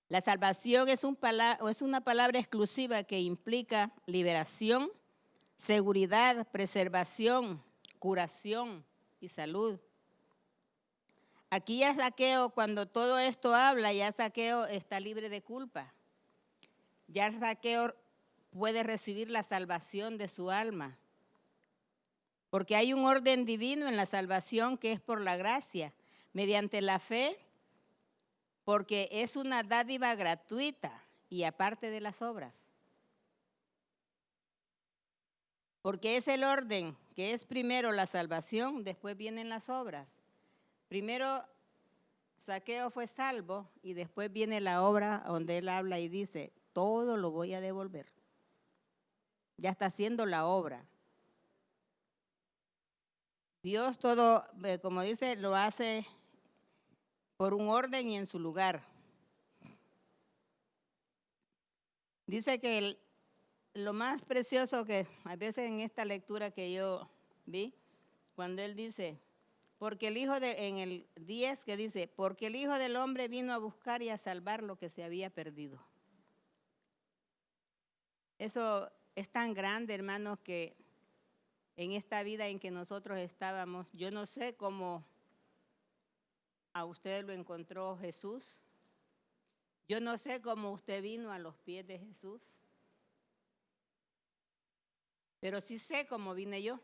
La salvación es una palabra exclusiva que implica liberación, seguridad, preservación, curación y salud. Aquí ya Zaqueo, cuando todo esto habla, ya Zaqueo está libre de culpa. ya Zaqueo puede recibir la salvación de su alma. Porque hay un orden divino en la salvación que es por la gracia, mediante la fe, porque es una dádiva gratuita y aparte de las obras. Porque es el orden que es primero la salvación, después vienen las obras. Primero Zaqueo fue salvo y después viene la obra donde él habla y dice, todo lo voy a devolver. Ya está haciendo la obra. Dios todo, como dice, lo hace por un orden y en su lugar. Dice que lo más precioso que a veces en esta lectura que yo vi, cuando él dice, porque el Hijo en el 10 que dice, porque el Hijo del Hombre vino a buscar y a salvar lo que se había perdido. Eso es tan grande, hermanos, que en esta vida en que nosotros estábamos, yo no sé cómo a usted lo encontró Jesús. Yo no sé cómo usted vino a los pies de Jesús. Pero sí sé cómo vine yo.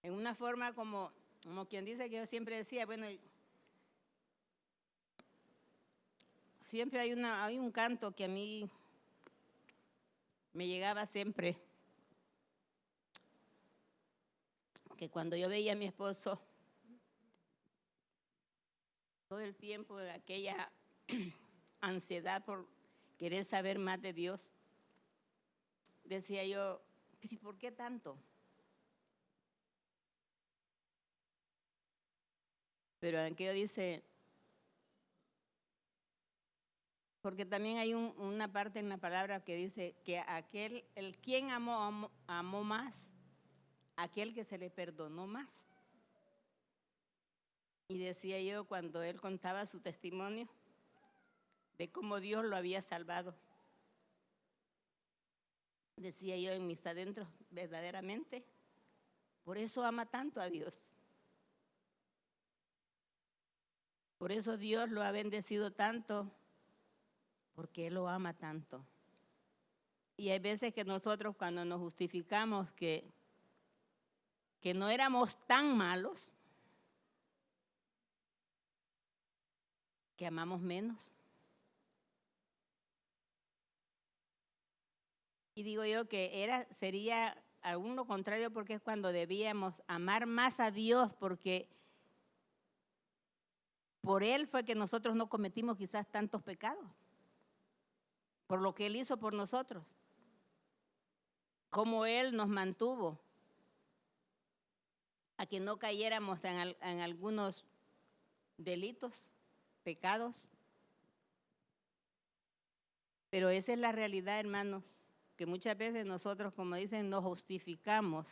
En una forma como quien dice que yo siempre decía, bueno, siempre hay un canto que a mí me llegaba siempre, que cuando yo veía a mi esposo, todo el tiempo aquella ansiedad por querer saber más de Dios, decía yo, ¿y por qué tanto? Pero aquello dice, porque también hay una parte en la palabra que dice que quien amó más, aquel que se le perdonó más. Y decía yo cuando él contaba su testimonio de cómo Dios lo había salvado. Decía yo en mis adentros, verdaderamente, por eso ama tanto a Dios. Por eso Dios lo ha bendecido tanto, porque Él lo ama tanto. Y hay veces que nosotros cuando nos justificamos que no éramos tan malos, que amamos menos. Y digo yo que sería aún lo contrario, porque es cuando debíamos amar más a Dios, porque por Él fue que nosotros no cometimos quizás tantos pecados, por lo que Él hizo por nosotros, como Él nos mantuvo a que no cayéramos en algunos delitos, pecados. Pero esa es la realidad, hermanos, que muchas veces nosotros, como dicen, nos justificamos.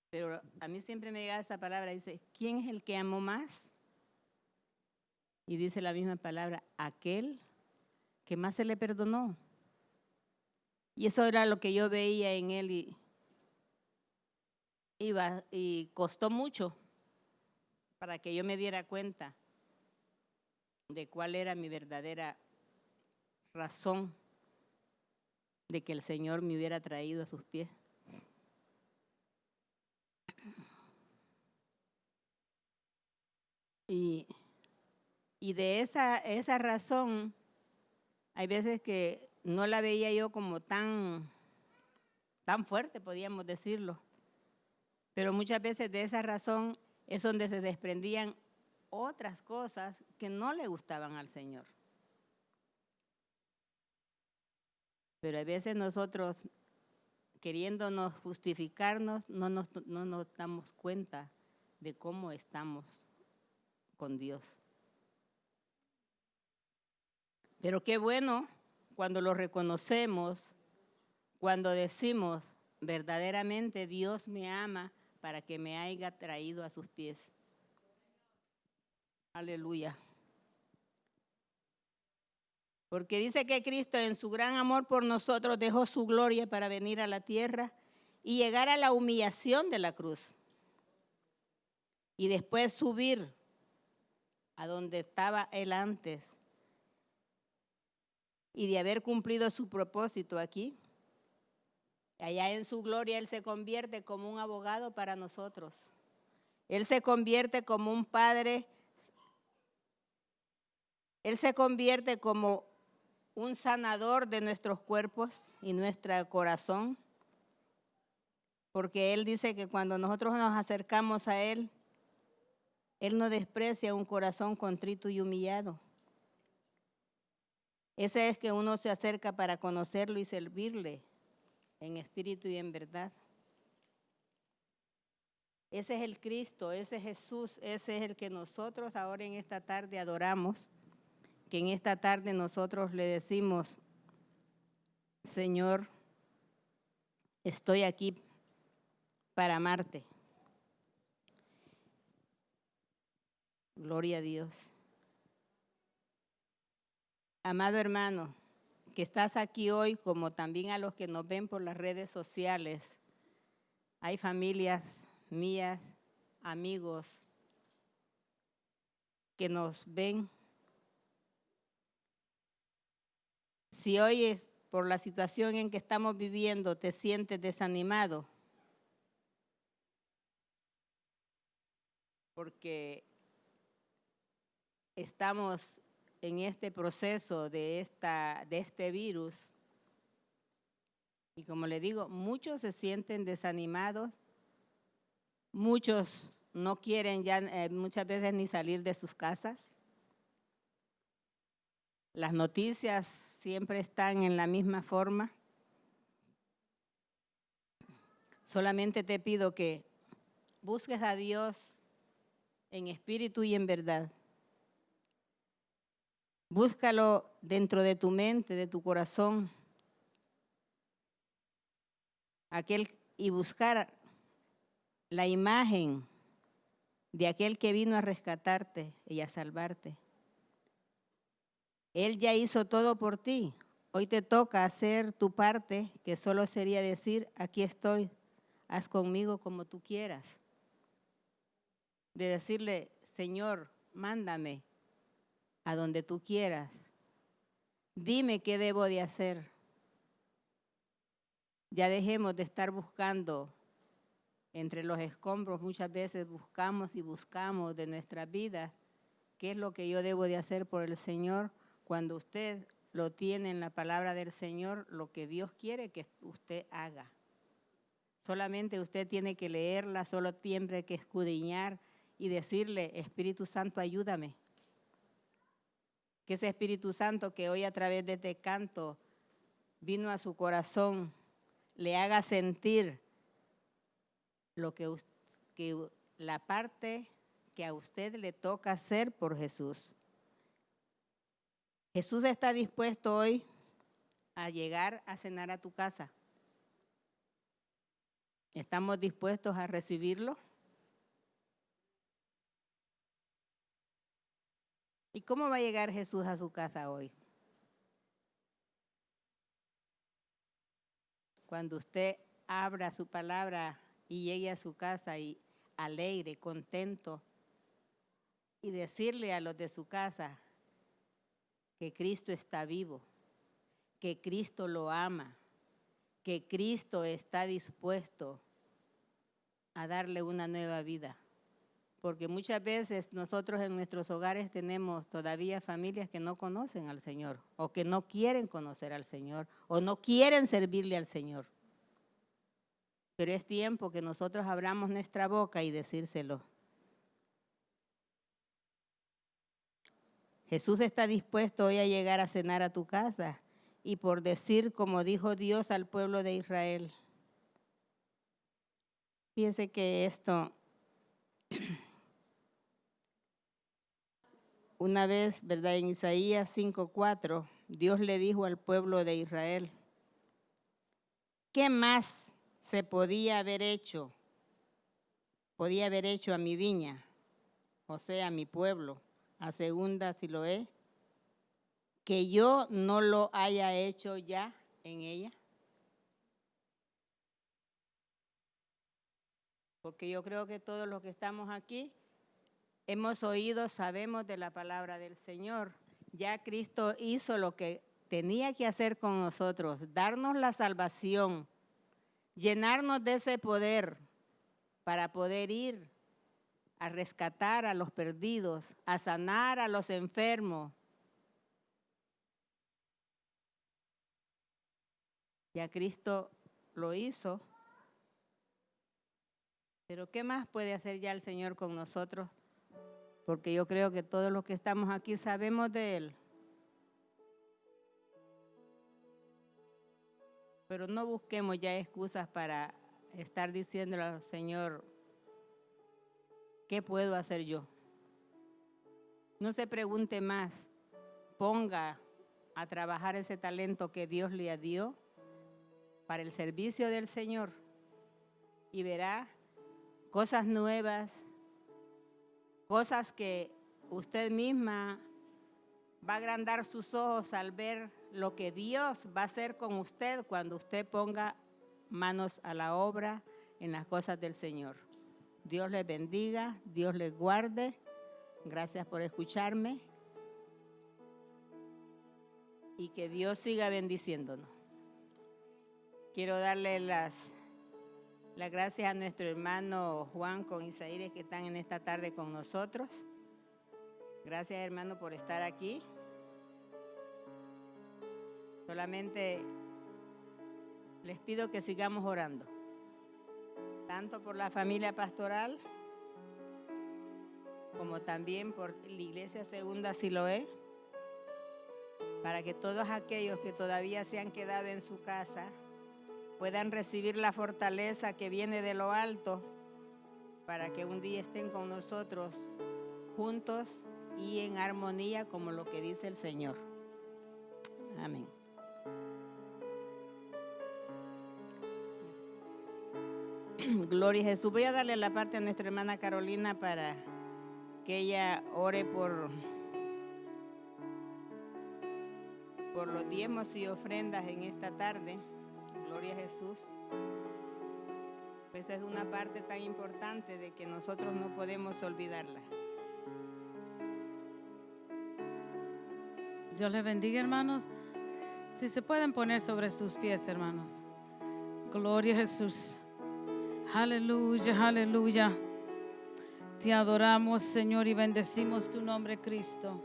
Pero a mí siempre me llega esa palabra, dice, ¿quién es el que amó más? Y dice la misma palabra, aquel que más se le perdonó. Y eso era lo que yo veía en él y costó mucho para que yo me diera cuenta de cuál era mi verdadera razón de que el Señor me hubiera traído a sus pies. Y de esa razón, hay veces que no la veía yo como tan fuerte, podíamos decirlo. Pero muchas veces de esa razón es donde se desprendían otras cosas que no le gustaban al Señor. Pero a veces nosotros, queriéndonos justificarnos, no nos damos cuenta de cómo estamos con Dios. Pero qué bueno cuando lo reconocemos, cuando decimos, verdaderamente Dios me ama para que me haya traído a sus pies. Aleluya. Porque dice que Cristo en su gran amor por nosotros dejó su gloria para venir a la tierra y llegar a la humillación de la cruz. y después subir a donde estaba él antes y de haber cumplido su propósito aquí, allá en su gloria él se convierte como un abogado para nosotros. Él se convierte como un padre, él se convierte como un sanador de nuestros cuerpos y nuestro corazón, porque él dice que cuando nosotros nos acercamos a él no desprecia un corazón contrito y humillado. Ese es que uno se acerca para conocerlo y servirle en espíritu y en verdad. Ese es el Cristo, ese es Jesús, ese es el que nosotros ahora en esta tarde adoramos, que en esta tarde nosotros le decimos, Señor, estoy aquí para amarte. Gloria a Dios. Amado hermano, que estás aquí hoy, como también a los que nos ven por las redes sociales, hay familias mías, amigos que nos ven. Si hoy por la situación en que estamos viviendo te sientes desanimado, porque estamos en este proceso de este virus, y como le digo, muchos se sienten desanimados, muchos no quieren ya muchas veces ni salir de sus casas. Las noticias siempre están en la misma forma. Solamente te pido que busques a Dios en espíritu y en verdad. Búscalo dentro de tu mente, de tu corazón. Y buscar la imagen de aquel que vino a rescatarte y a salvarte. Él ya hizo todo por ti. Hoy te toca hacer tu parte, que solo sería decir, aquí estoy, haz conmigo como tú quieras. De decirle, Señor, mándame a donde tú quieras. Dime qué debo de hacer. Ya dejemos de estar buscando entre los escombros. Muchas veces buscamos y buscamos de nuestra vida qué es lo que yo debo de hacer por el Señor, cuando usted lo tiene en la palabra del Señor, lo que Dios quiere que usted haga. Solamente usted tiene que leerla, solo tiene que escudriñar y decirle, Espíritu Santo, ayúdame. Que ese Espíritu Santo que hoy a través de este canto vino a su corazón, le haga sentir lo que la parte que a usted le toca hacer por Jesús. Jesús está dispuesto hoy a llegar a cenar a tu casa. ¿Estamos dispuestos a recibirlo? ¿Y cómo va a llegar Jesús a su casa hoy? Cuando usted abra su palabra y llegue a su casa y alegre, contento, y decirle a los de su casa que Cristo está vivo, que Cristo lo ama, que Cristo está dispuesto a darle una nueva vida. Porque muchas veces nosotros en nuestros hogares tenemos todavía familias que no conocen al Señor, o que no quieren conocer al Señor, o no quieren servirle al Señor. Pero es tiempo que nosotros abramos nuestra boca y decírselo. Jesús está dispuesto hoy a llegar a cenar a tu casa y por decir como dijo Dios al pueblo de Israel. Fíjense que esto, una vez, ¿verdad? En Isaías 5:4, Dios le dijo al pueblo de Israel, ¿qué más se podía haber hecho? Podía haber hecho a mi viña, o sea, a mi pueblo, a segunda Siloé, que yo no lo haya hecho ya en ella. Porque yo creo que todos los que estamos aquí hemos oído, sabemos de la palabra del Señor. Ya Cristo hizo lo que tenía que hacer con nosotros, darnos la salvación, llenarnos de ese poder para poder ir a rescatar a los perdidos, a sanar a los enfermos. Ya Cristo lo hizo. Pero ¿qué más puede hacer ya el Señor con nosotros? Porque yo creo que todos los que estamos aquí sabemos de Él. Pero no busquemos ya excusas para estar diciéndole al Señor, ¿qué puedo hacer yo? No se pregunte más, ponga a trabajar ese talento que Dios le dio para el servicio del Señor y verá cosas nuevas, cosas que usted misma va a agrandar sus ojos al ver lo que Dios va a hacer con usted cuando usted ponga manos a la obra en las cosas del Señor. Dios les bendiga, Dios les guarde. Gracias por escucharme y que Dios siga bendiciéndonos. Quiero darle las gracias a nuestro hermano Juan con Isaíres que están en esta tarde con nosotros. Gracias, hermano, por estar aquí. Solamente les pido que sigamos orando, tanto por la familia pastoral como también por la Iglesia Segunda Siloé, para que todos aquellos que todavía se han quedado en su casa puedan recibir la fortaleza que viene de lo alto, para que un día estén con nosotros juntos y en armonía como lo que dice el Señor. Amén. Gloria a Jesús. Voy a darle la parte a nuestra hermana Carolina para que ella ore por los diezmos y ofrendas en esta tarde. Gloria a Jesús. Pues es una parte tan importante de que nosotros no podemos olvidarla. Dios les bendiga, hermanos. Si se pueden poner sobre sus pies, hermanos. Gloria a Jesús. Aleluya, aleluya. Te adoramos, Señor, y bendecimos tu nombre, Cristo.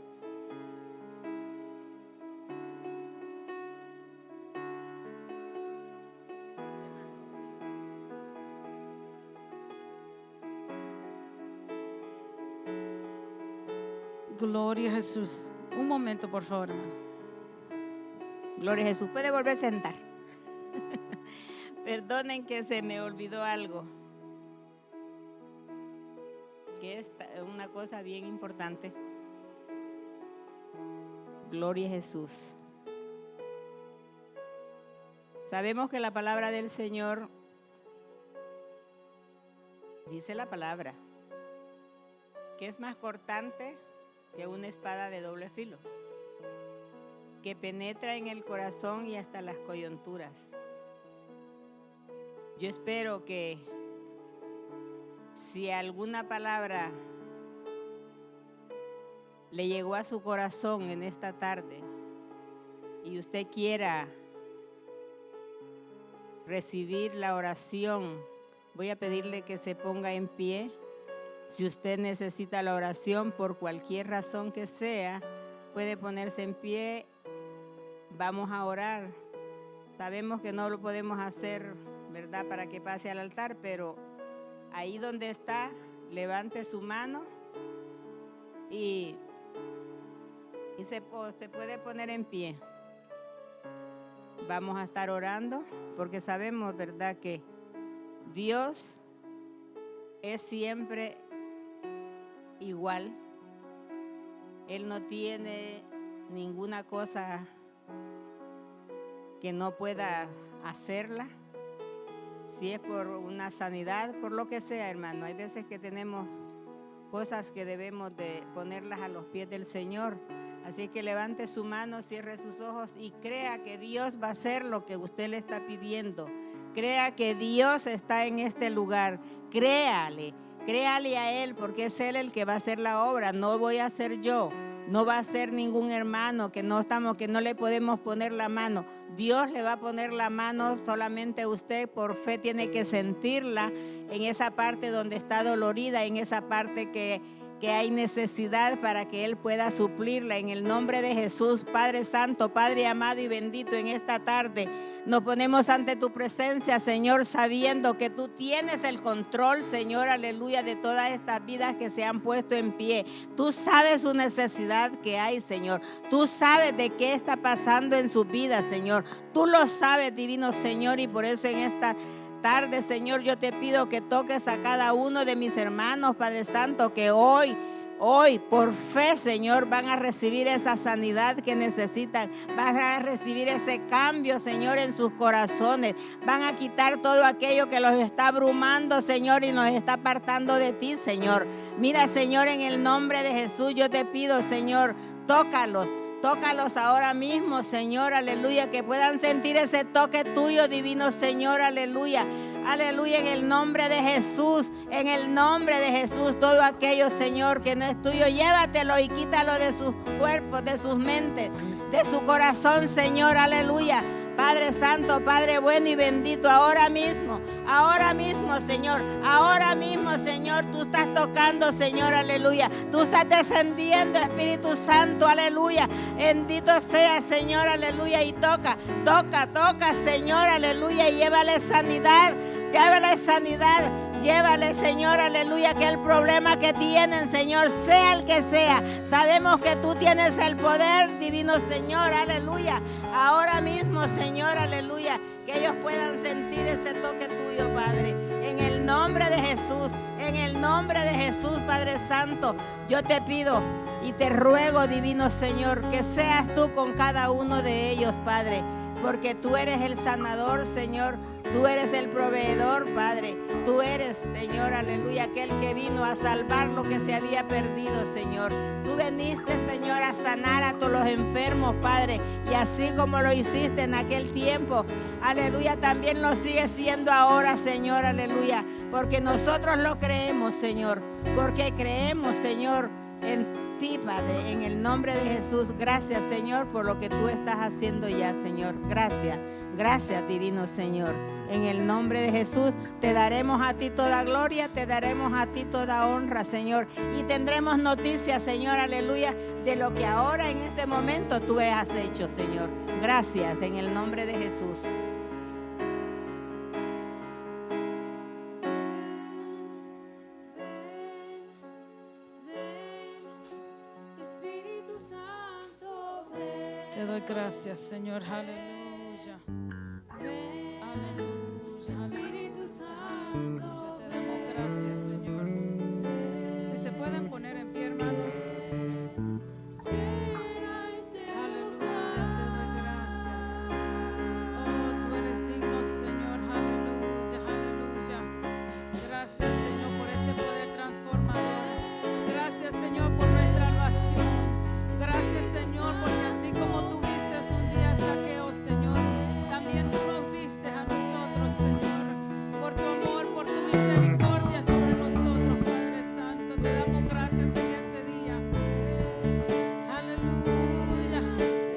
Gloria a Jesús. Un momento, por favor, hermanos. Gloria a Jesús. Puede volver a sentar. Perdonen que se me olvidó algo, que es una cosa bien importante. Gloria a Jesús. Sabemos que la palabra del Señor, dice la palabra, que es más cortante que una espada de doble filo, que penetra en el corazón y hasta las coyunturas. Yo espero que si alguna palabra le llegó a su corazón en esta tarde y usted quiera recibir la oración, voy a pedirle que se ponga en pie. Si usted necesita la oración por cualquier razón que sea, puede ponerse en pie. Vamos a orar. Sabemos que no lo podemos hacer, ¿verdad?, para que pase al altar, pero ahí donde está, levante su mano y se puede poner en pie. Vamos a estar orando porque sabemos, ¿verdad?, que Dios es siempre igual. Él no tiene ninguna cosa que no pueda hacerla. Si es por una sanidad, por lo que sea, hermano. Hay veces que tenemos cosas que debemos de ponerlas a los pies del Señor. Así que levante su mano, cierre sus ojos y crea que Dios va a hacer lo que usted le está pidiendo. Crea que Dios está en este lugar. Créale. Créale a Él, porque es Él el que va a hacer la obra. No voy a ser yo. No va a ser ningún hermano que no le podemos poner la mano. Dios le va a poner la mano, solamente usted por fe tiene que sentirla en esa parte donde está dolorida, en esa parte que hay necesidad, para que Él pueda suplirla. En el nombre de Jesús, Padre Santo, Padre amado y bendito, en esta tarde nos ponemos ante tu presencia, Señor, sabiendo que tú tienes el control, Señor, aleluya, de todas estas vidas que se han puesto en pie. Tú sabes su necesidad que hay, Señor. Tú sabes de qué está pasando en su vida, Señor. Tú lo sabes, divino Señor, y por eso en esta tarde, Señor, yo te pido que toques a cada uno de mis hermanos, Padre Santo, que hoy, por fe, Señor, van a recibir esa sanidad que necesitan, van a recibir ese cambio, Señor, en sus corazones, van a quitar todo aquello que los está abrumando, Señor, y nos está apartando de ti, Señor. Mira, Señor, en el nombre de Jesús, yo te pido, Señor, tócalos. Tócalos ahora mismo, Señor, aleluya, que puedan sentir ese toque tuyo, divino Señor, aleluya. Aleluya, en el nombre de Jesús, en el nombre de Jesús, todo aquello, Señor, que no es tuyo, llévatelo y quítalo de sus cuerpos, de sus mentes, de su corazón, Señor, aleluya. Padre Santo, Padre bueno y bendito, ahora mismo, Señor, tú estás tocando, Señor, aleluya. Tú estás descendiendo, Espíritu Santo, aleluya. Bendito sea, Señor, aleluya. Y toca, Señor, aleluya. Y llévale sanidad, llévale, Señor, aleluya, que el problema que tienen, Señor, sea el que sea, sabemos que tú tienes el poder, divino Señor, aleluya. Ahora mismo, Señor, aleluya, que ellos puedan sentir ese toque tuyo, Padre. En el nombre de Jesús, Padre Santo, yo te pido y te ruego, divino Señor, que seas tú con cada uno de ellos, Padre, porque tú eres el sanador, Señor. Tú eres el proveedor, Padre. Tú eres, Señor, aleluya, aquel que vino a salvar lo que se había perdido, Señor. Tú viniste, Señor, a sanar a todos los enfermos, Padre. Y así como lo hiciste en aquel tiempo, aleluya, también lo sigue siendo ahora, Señor, aleluya. Porque nosotros lo creemos, Señor. Porque creemos, Señor, en ti, Padre, en el nombre de Jesús. Gracias, Señor, por lo que tú estás haciendo ya, Señor. Gracias, divino Señor. En el nombre de Jesús te daremos a ti toda gloria, te daremos a ti toda honra, Señor. Y tendremos noticias, Señor, aleluya, de lo que ahora en este momento tú has hecho, Señor. Gracias, en el nombre de Jesús. Te doy gracias, Señor, aleluya. Aleluya, aleluya. Te damos gracias, Señor. Si se pueden poner en pie, hermanos. Aleluya, te doy gracias. Oh, tú eres digno, Señor, aleluya, aleluya. Gracias, Señor, por ese poder transformador. Gracias, Señor, por nuestra salvación. Gracias, Señor, porque así como tú viste un día a Zaqueo, Señor, también tú nos viste a nosotros, Señor, por tu amor, por tu misericordia sobre nosotros, Padre Santo. Te damos gracias en este día. Aleluya.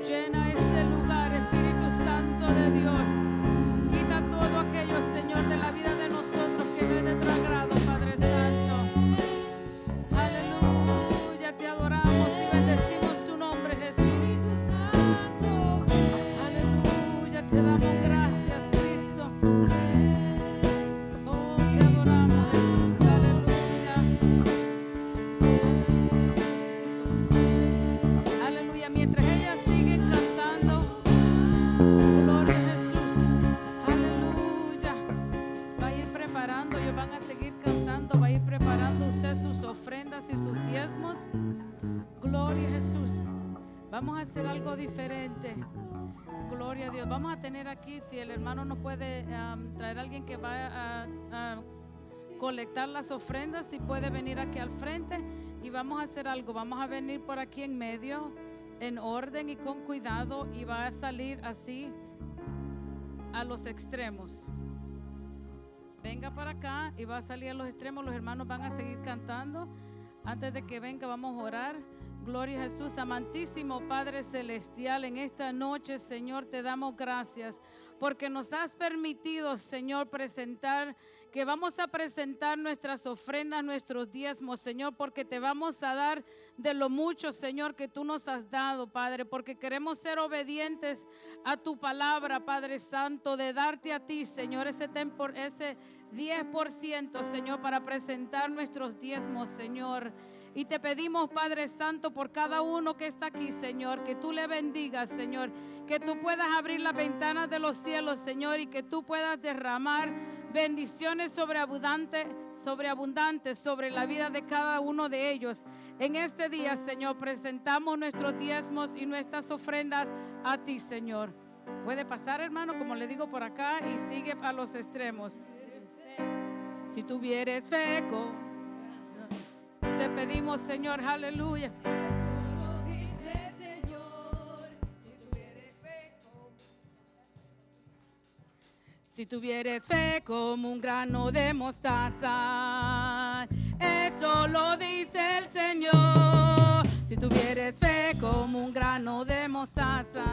Llena este lugar, Espíritu Santo de Dios. Quita todo aquello, Señor, de la vida de nosotros que no es de tu agrado, Padre Santo. Aleluya. Te adoramos y bendecimos tu nombre, Jesús. Aleluya. Te damos gracias, Cristo. Oh, te adoramos, Jesús. Aleluya. Aleluya. Mientras ellas siguen cantando, gloria a Jesús. Aleluya. Va a ir preparando, ellos van a seguir cantando, va a ir preparando usted sus ofrendas y sus diezmos. Gloria a Jesús. Vamos a hacer algo diferente. Gloria a Dios. Vamos a tener aquí, si el hermano no puede traer a alguien que va a colectar las ofrendas, si puede venir aquí al frente, y vamos a hacer algo. Vamos a venir por aquí en medio, en orden y con cuidado, y va a salir así a los extremos. venga para acá y va a salir a los extremos. Los hermanos van a seguir cantando. Antes de que venga, vamos a orar. Gloria a Jesús. Amantísimo Padre Celestial, en esta noche, Señor, te damos gracias porque nos has permitido, Señor, que vamos a presentar nuestras ofrendas, nuestros diezmos, Señor, porque te vamos a dar de lo mucho, Señor, que tú nos has dado, Padre, porque queremos ser obedientes a tu palabra, Padre Santo, de darte a ti, Señor, ese 10%, Señor, para presentar nuestros diezmos, Señor. Y te pedimos, Padre Santo, por cada uno que está aquí, Señor, que tú le bendigas, Señor, que tú puedas abrir las ventanas de los cielos, Señor, y que tú puedas derramar bendiciones sobreabundantes sobre la vida de cada uno de ellos. En este día, Señor, presentamos nuestros diezmos y nuestras ofrendas a ti, Señor. Puede pasar, hermano, como le digo por acá, y sigue a los extremos. Si tuvieres fe, te pedimos, Señor, aleluya. Si tuvieres fe como un grano de mostaza, eso lo dice el Señor. Si tuvieres fe como un grano de mostaza,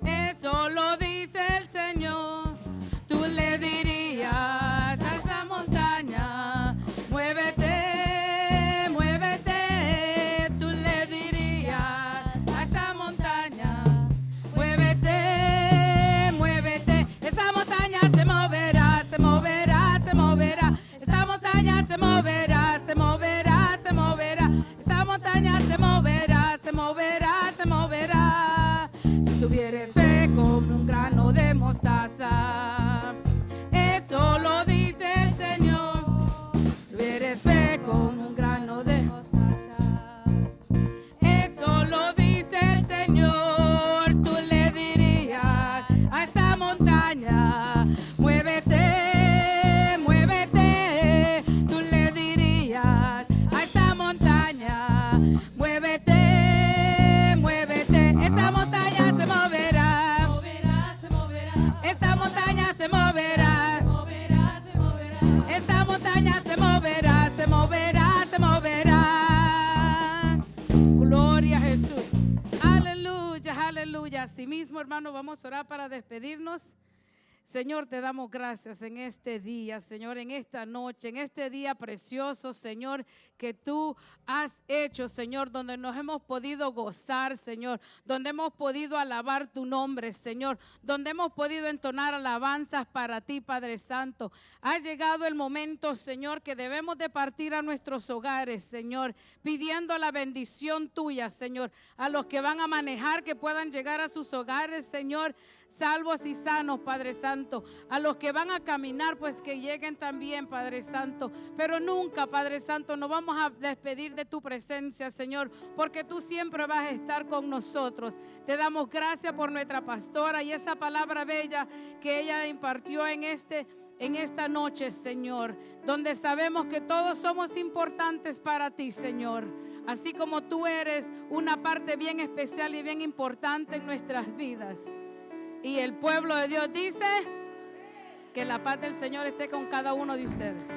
eso lo dice el Señor. Tú le dirías a esa montaña, muévete, muévete. Tú le dirías a esa montaña, muévete, muévete. Esa montaña se moverá, se moverá, se moverá. Esa montaña se moverá, se moverá, se moverá. Esa montaña se moverá, se moverá, se moverá. Si tuvieres fe como un grano de mostaza, eso lo dice el Señor. Si tuvieres fe como un grano de mostaza, eso lo dice el Señor. Tú le dirías a esa montaña, muévete, muévete. Tú le dirías a esa montaña, muévete, muévete. Esa montaña se moverá, moverá, se moverá. Esa montaña se moverá, moverá, se moverá. Esa montaña se moverá, se moverá, se moverá. Gloria a Jesús. Aleluya, aleluya. Así mismo, hermano, vamos a orar para despedirnos. Señor, te damos gracias en este día, Señor, en esta noche, en este día precioso, Señor, que tú has hecho, Señor, donde nos hemos podido gozar, Señor, donde hemos podido alabar tu nombre, Señor, donde hemos podido entonar alabanzas para ti, Padre Santo. Ha llegado el momento, Señor, que debemos de partir a nuestros hogares, Señor, pidiendo la bendición tuya, Señor, a los que van a manejar, que puedan llegar a sus hogares, Señor, salvos y sanos, Padre Santo. A los que van a caminar, pues que lleguen también, Padre Santo. Pero nunca, Padre Santo, nos vamos a despedir de tu presencia, Señor, porque tú siempre vas a estar con nosotros. Te damos gracias por nuestra pastora y esa palabra bella que ella impartió en esta noche, Señor, donde sabemos que todos somos importantes para ti, Señor, así como tú eres una parte bien especial y bien importante en nuestras vidas. Y el pueblo de Dios dice que la paz del Señor esté con cada uno de ustedes.